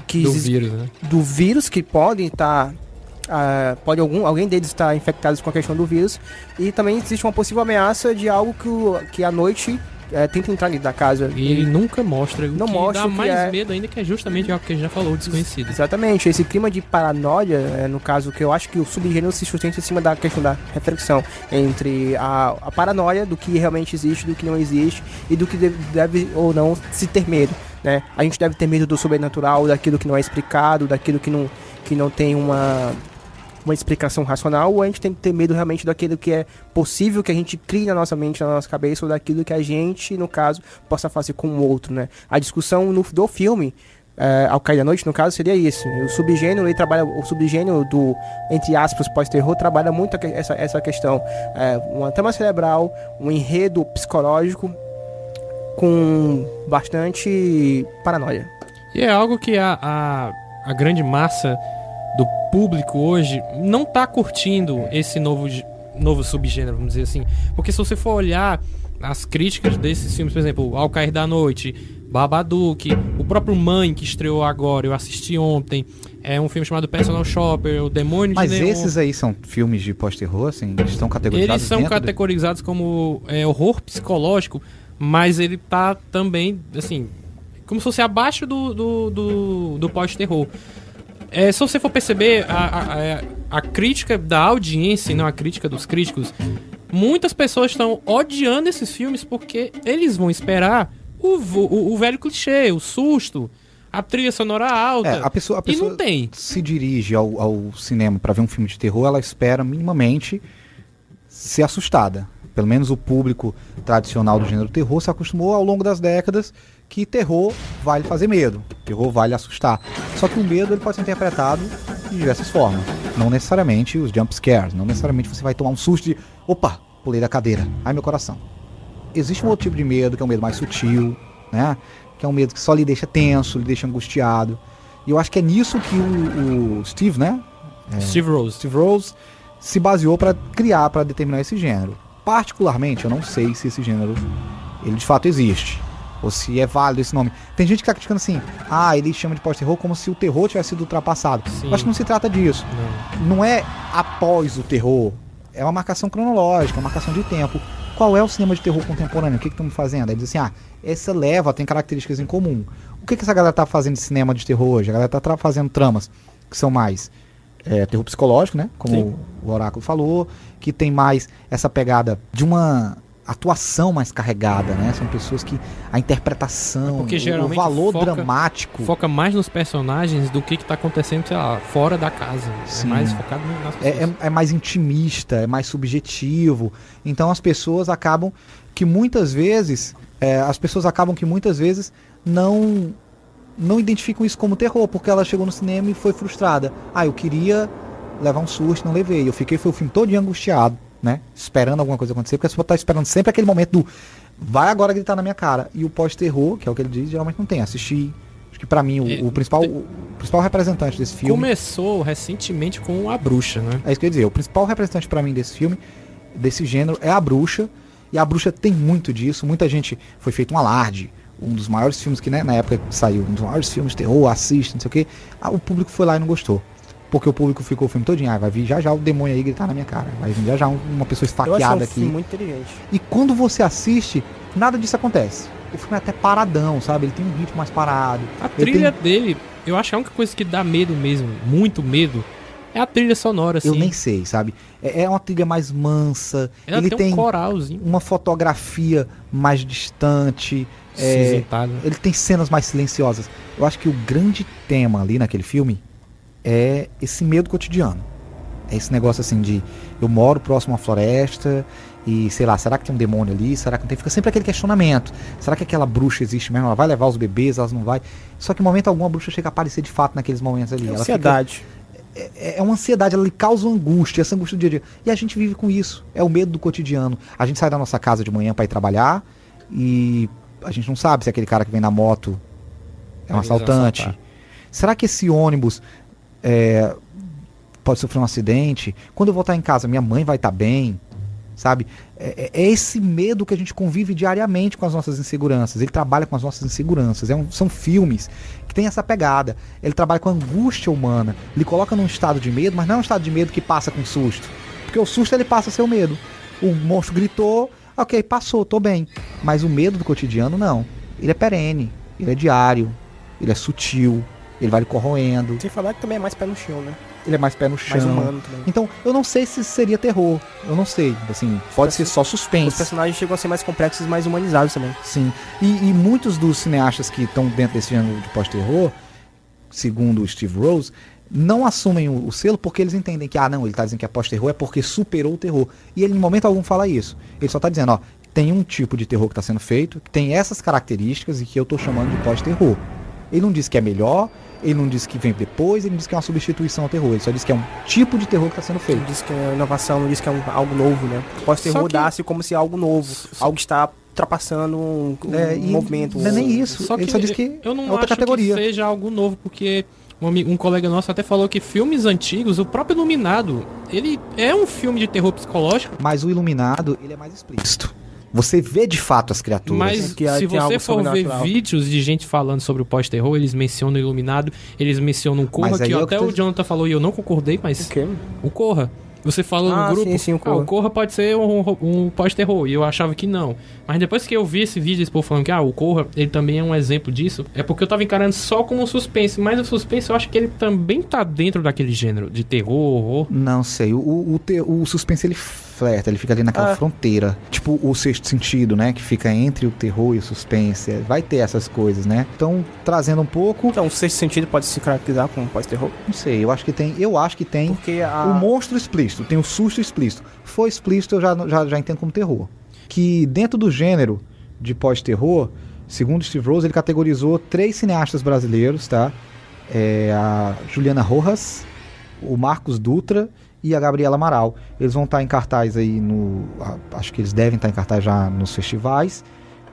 vírus, né? Do vírus, que podem estar... alguém deles estar infectado com a questão do vírus, e também existe uma possível ameaça de algo que à noite tenta entrar dentro da casa. E ele nunca mostra. Não mostra. Dá mais medo ainda, que é justamente algo que a gente já falou, o desconhecido. Exatamente. Esse clima de paranoia, no caso, que eu acho que o subgênero se sustenta em cima da questão da reflexão entre a paranoia do que realmente existe, do que não existe, e do que deve ou não se ter medo, né? A gente deve ter medo do sobrenatural, daquilo que não é explicado, daquilo que não tem uma explicação racional, ou a gente tem que ter medo realmente daquilo que é possível que a gente crie na nossa mente, na nossa cabeça, ou daquilo que a gente, no caso, possa fazer com o outro, né? A discussão do filme, Ao Cair da Noite, no caso, seria isso. O subgênero, o subgênero do, entre aspas, pós-terror, trabalha muito essa questão. Uma trama cerebral, um enredo psicológico com bastante paranoia. E é algo que a grande massa do público hoje não tá curtindo esse novo subgênero, vamos dizer assim. Porque se você for olhar as críticas desses filmes, por exemplo, Ao Cair da Noite, Babadook, o próprio Mãe, que estreou agora, eu assisti ontem, é um filme chamado Personal Shopper, O Demônio de Neon. Mas esses aí são filmes de pós-terror, assim? Eles estão categorizados? Eles são categorizados como horror psicológico, mas ele tá também, assim, como se fosse abaixo do pós-terror. Se você for perceber, a crítica da audiência, não a crítica dos críticos, muitas pessoas estão odiando esses filmes porque eles vão esperar o velho clichê, o susto, a trilha sonora alta. A pessoa e não tem. Se dirige ao cinema para ver um filme de terror, ela espera minimamente ser assustada. Pelo menos o público tradicional do gênero terror se acostumou ao longo das décadas que terror vai lhe fazer medo, terror vai lhe assustar. Só que o medo ele pode ser interpretado de diversas formas. Não necessariamente os jump scares, não necessariamente você vai tomar um susto de opa, pulei da cadeira, ai meu coração. Existe um outro tipo de medo, que é um medo mais sutil, né? Que é um medo que só lhe deixa tenso, lhe deixa angustiado. E eu acho que é nisso que o Steve, né? Steve Rose se baseou para criar, para determinar esse gênero. Particularmente, eu não sei se esse gênero ele de fato existe, ou se é válido esse nome. Tem gente que tá criticando assim, ele chama de pós-terror como se o terror tivesse sido ultrapassado. Sim. Eu acho que não se trata disso. Não é após o terror, é uma marcação cronológica, uma marcação de tempo. Qual é o cinema de terror contemporâneo? O que estamos fazendo? Aí diz assim, essa leva tem características em comum. O que essa galera tá fazendo de cinema de terror hoje? A galera tá fazendo tramas que são mais terror psicológico, né? Como Sim. o Oráculo falou, que tem mais essa pegada de uma atuação mais carregada, né? São pessoas que a interpretação, porque geralmente o valor dramático foca mais nos personagens do que tá acontecendo, sei lá, fora da casa. Sim. É mais focado nas pessoas. É mais intimista, é mais subjetivo. Então as pessoas acabam que muitas vezes não não identificam isso como terror, porque ela chegou no cinema e foi frustrada. Eu queria levar um susto, não levei. Eu fiquei, foi o filme todo angustiado, né? Esperando alguma coisa acontecer, porque a pessoa tá esperando sempre aquele momento do vai agora gritar na minha cara. E o pós-terror, que é o que ele diz, geralmente não tem. Assisti. Acho que pra mim o principal representante desse filme... Começou recentemente com A Bruxa, né? É isso que eu ia dizer. O principal representante pra mim desse filme, desse gênero, é A Bruxa. E A Bruxa tem muito disso. Muita gente... Foi feito um alarde. Um dos maiores filmes que, né, na época saiu. Um dos maiores filmes de terror, assiste, não sei o quê. O público foi lá e não gostou. Porque o público ficou o filme todinho. Vai vir já o demônio aí gritar na minha cara. Vai vir já uma pessoa esfaqueada aqui. Filme muito inteligente. E quando você assiste, nada disso acontece. O filme é até paradão, sabe? Ele tem um ritmo mais parado. A trilha dele, eu acho que a única coisa que dá medo mesmo, muito medo, é a trilha sonora, assim. Eu nem sei, sabe? É uma trilha mais mansa. Ele tem um coralzinho. Uma fotografia mais distante. Cinzentada. Ele tem cenas mais silenciosas. Eu acho que o grande tema ali naquele filme é esse medo cotidiano. É esse negócio assim de eu moro próximo à floresta e sei lá, será que tem um demônio ali? Será que não tem? Fica sempre aquele questionamento. Será que aquela bruxa existe mesmo? Ela vai levar os bebês? Ela não vai? Só que em momento algum a bruxa chega a aparecer de fato naqueles momentos ali. Ela ansiedade. É uma ansiedade, ela lhe causa angústia, essa angústia do dia a dia. E a gente vive com isso. É o medo do cotidiano. A gente sai da nossa casa de manhã para ir trabalhar e a gente não sabe se aquele cara que vem na moto é um assaltante. Será que esse ônibus pode sofrer um acidente? Quando eu voltar em casa, minha mãe vai estar bem? Sabe? É esse medo que a gente convive diariamente com as nossas inseguranças. Ele trabalha com as nossas inseguranças. São filmes que tem essa pegada. Ele trabalha com a angústia humana. Ele coloca num estado de medo, mas não é um estado de medo que passa com susto. Porque o susto ele passa a ser o medo. O monstro gritou, ok, passou, tô bem. Mas o medo do cotidiano não. Ele é perene, ele é diário, ele é sutil, ele vai lhe corroendo. Sem falar que também é mais pé no chão, né? Ele é mais pé no chão. Mais humano também. Então, eu não sei se seria terror. Eu não sei. Assim, pode ser só suspense. Os personagens chegam a ser mais complexos e mais humanizados também. Sim. E muitos dos cineastas que estão dentro desse gênero de pós-terror, segundo o Steve Rose, não assumem o selo porque eles entendem que, não, ele está dizendo que é pós-terror é porque superou o terror. E ele, em momento algum, fala isso. Ele só está dizendo, tem um tipo de terror que está sendo feito, que tem essas características e que eu estou chamando de pós-terror. Ele não diz que é melhor, ele não diz que vem depois, ele não diz que é uma substituição ao terror, ele só diz que é um tipo de terror que está sendo feito. Ele diz que é inovação, não diz que é algo novo, né? Pós-terror dá-se como se algo novo, algo que está ultrapassando um movimento. Não é nem isso, só ele que só diz que eu não é outra acho categoria. Que seja algo novo, porque um colega nosso até falou que filmes antigos, o próprio Iluminado, ele é um filme de terror psicológico. Mas o Iluminado, ele é mais explícito. Você vê de fato as criaturas. Mas se você for ver vídeos de gente falando sobre o pós-terror, eles mencionam o Iluminado, eles mencionam o Corra, que até o Jonathan falou e eu não concordei, mas o Corra. Você falou no grupo, sim, o Corra pode ser um pós-terror, e eu achava que não. Mas depois que eu vi esse vídeo, esse povo falando que o Corra, ele também é um exemplo disso, é porque eu tava encarando só como um suspense, mas o suspense eu acho que ele também tá dentro daquele gênero de terror, horror. Não sei, o suspense ele flerta, ele fica ali naquela fronteira, tipo o Sexto Sentido, né, que fica entre o terror e o suspense, vai ter essas coisas, né. Então, trazendo um pouco... Então, o Sexto Sentido pode se caracterizar como pós-terror? Não sei, eu acho que tem porque o monstro explícito, tem o susto explícito. Foi explícito, eu já entendo como terror. Que dentro do gênero de pós-terror, segundo Steve Rose, ele categorizou 3 cineastas brasileiros, tá? A Juliana Rojas, o Marcos Dutra e a Gabriela Amaral. Eles vão estar em cartaz aí acho que eles devem estar em cartaz já nos festivais,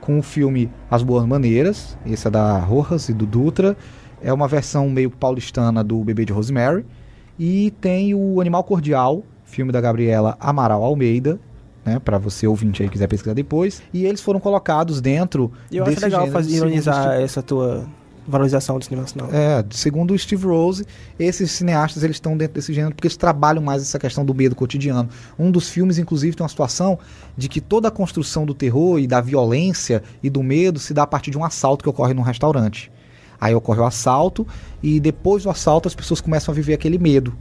com o filme As Boas Maneiras. Esse é da Rojas e do Dutra. É uma versão meio paulistana do Bebê de Rosemary. E tem o Animal Cordial, filme da Gabriela Amaral Almeida, né, para você ouvinte aí quiser pesquisar depois. E eles foram colocados dentro desse gênero. Eu acho legal ironizar essa tua valorização do cinema nacional. Segundo o Steve Rose, esses cineastas eles estão dentro desse gênero porque eles trabalham mais essa questão do medo cotidiano. Um dos filmes, inclusive, tem uma situação de que toda a construção do terror e da violência e do medo se dá a partir de um assalto que ocorre num restaurante. Aí ocorre o assalto e depois do assalto as pessoas começam a viver aquele medo.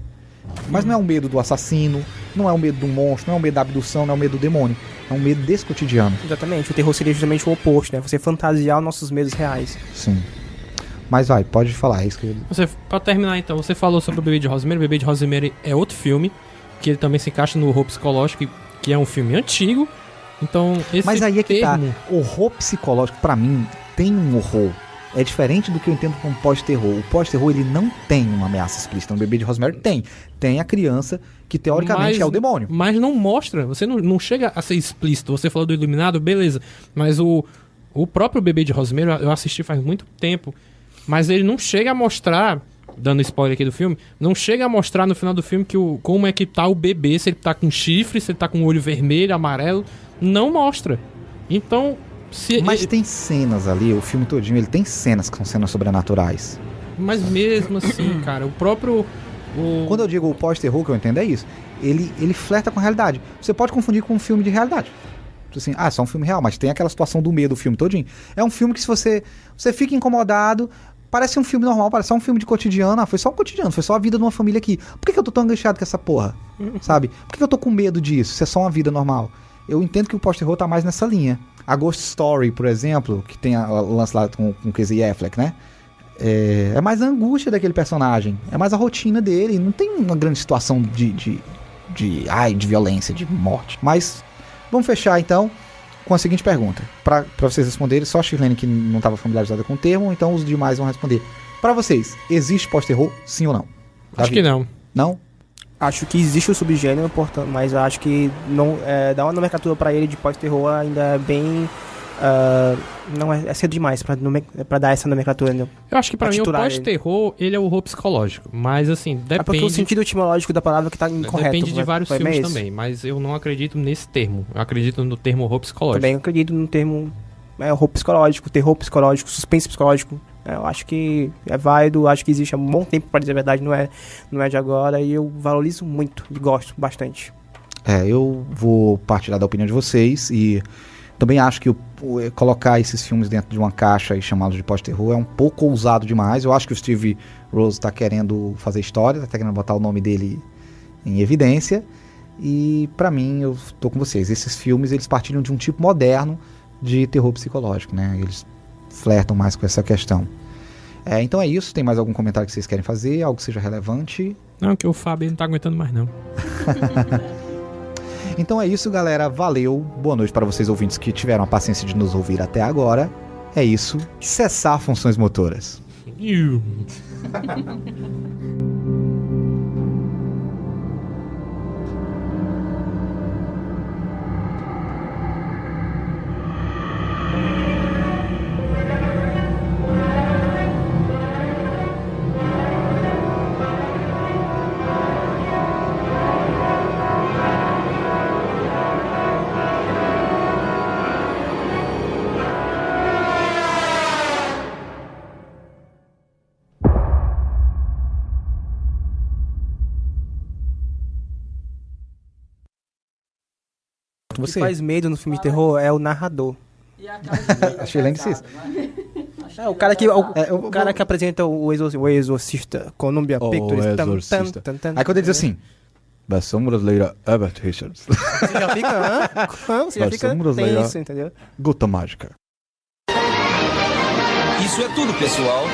Mas não é o medo do assassino, não é o medo do monstro, não é o medo da abdução, não é o medo do demônio. É um medo desse cotidiano. Exatamente, o terror seria justamente o oposto, né? Você fantasiar os nossos medos reais. Sim. Mas pode falar, é isso que pra terminar então, você falou sobre o Bebê de Rosemary. O Bebê de Rosemary é outro filme, que ele também se encaixa no horror psicológico, que é um filme antigo. Então, esse Mas aí é que tá, horror psicológico, pra mim, tem um horror é diferente do que eu entendo como pós-terror. O pós-terror, ele não tem uma ameaça explícita. No Bebê de Rosemary tem a criança que teoricamente é o demônio. Mas não mostra, você não chega a ser explícito. Você falou do Iluminado, beleza, mas o próprio Bebê de Rosemary, eu assisti faz muito tempo, mas ele não chega a mostrar, dando spoiler aqui do filme, não chega a mostrar no final do filme como é que tá o bebê, se ele tá com chifre, se ele tá com o olho vermelho, amarelo, não mostra. Então... Mas tem cenas ali, o filme todinho, ele tem cenas que são cenas sobrenaturais. Mas mesmo assim, cara, o próprio... Quando eu digo o pós-terror, que eu entendo é isso. Ele flerta com a realidade. Você pode confundir com um filme de realidade. Assim, só um filme real, mas tem aquela situação do medo do filme todinho. É um filme que se você fica incomodado, parece um filme normal, parece só um filme de cotidiano. Foi só um cotidiano, foi só a vida de uma família aqui. Por que eu tô tão angustiado com essa porra? Sabe? Por que eu tô com medo disso? Isso é só uma vida normal. Eu entendo que o pós-terror tá mais nessa linha. A Ghost Story, por exemplo, que tem o lance lá com Casey Affleck, né? É mais a angústia daquele personagem. É mais a rotina dele. Não tem uma grande situação de violência, de morte. Mas vamos fechar, então, com a seguinte pergunta. Pra vocês responderem, só a Shirlene que não estava familiarizada com o termo, então os demais vão responder. Pra vocês, existe pós-terror, sim ou não? Acho que não. Não? Acho que existe o subgênero, mas eu acho que não, dar uma nomenclatura pra ele de pós-terror ainda é bem... não é cedo demais pra dar essa nomenclatura. Né? Eu acho que pra mim o pós-terror, ele é o horror psicológico. Mas assim, depende... É porque o sentido etimológico da palavra que tá incorreto. Depende de vários filmes também, mas eu não acredito nesse termo. Eu acredito no termo horror psicológico. Também acredito no termo horror psicológico, terror psicológico, suspense psicológico. Eu acho que é válido, acho que existe há um bom tempo, para dizer a verdade, não é de agora, e eu valorizo muito e gosto bastante. Eu vou partilhar da opinião de vocês e também acho que colocar esses filmes dentro de uma caixa e chamá-los de pós-terror é um pouco ousado demais. Eu acho que o Steve Rose está querendo fazer história, está querendo botar o nome dele em evidência, e para mim, eu tô com vocês, esses filmes eles partilham de um tipo moderno de terror psicológico, né? Eles flertam mais com essa questão. Então é isso. Tem mais algum comentário que vocês querem fazer? Algo que seja relevante? Não, que o Fábio não tá aguentando mais não. Então é isso, galera. Valeu. Boa noite para vocês ouvintes que tiveram a paciência de nos ouvir até agora. É isso. Cessar funções motoras. O que faz medo no filme de terror é o narrador. A Shirlene disse isso. O cara que apresenta o Exorcista, Columbia Pictures. Exorcista. Aí quando ele diz assim, versão brasileira, Herbert Richards. Você já fica tenso, entendeu? Gota mágica. Isso é tudo, pessoal.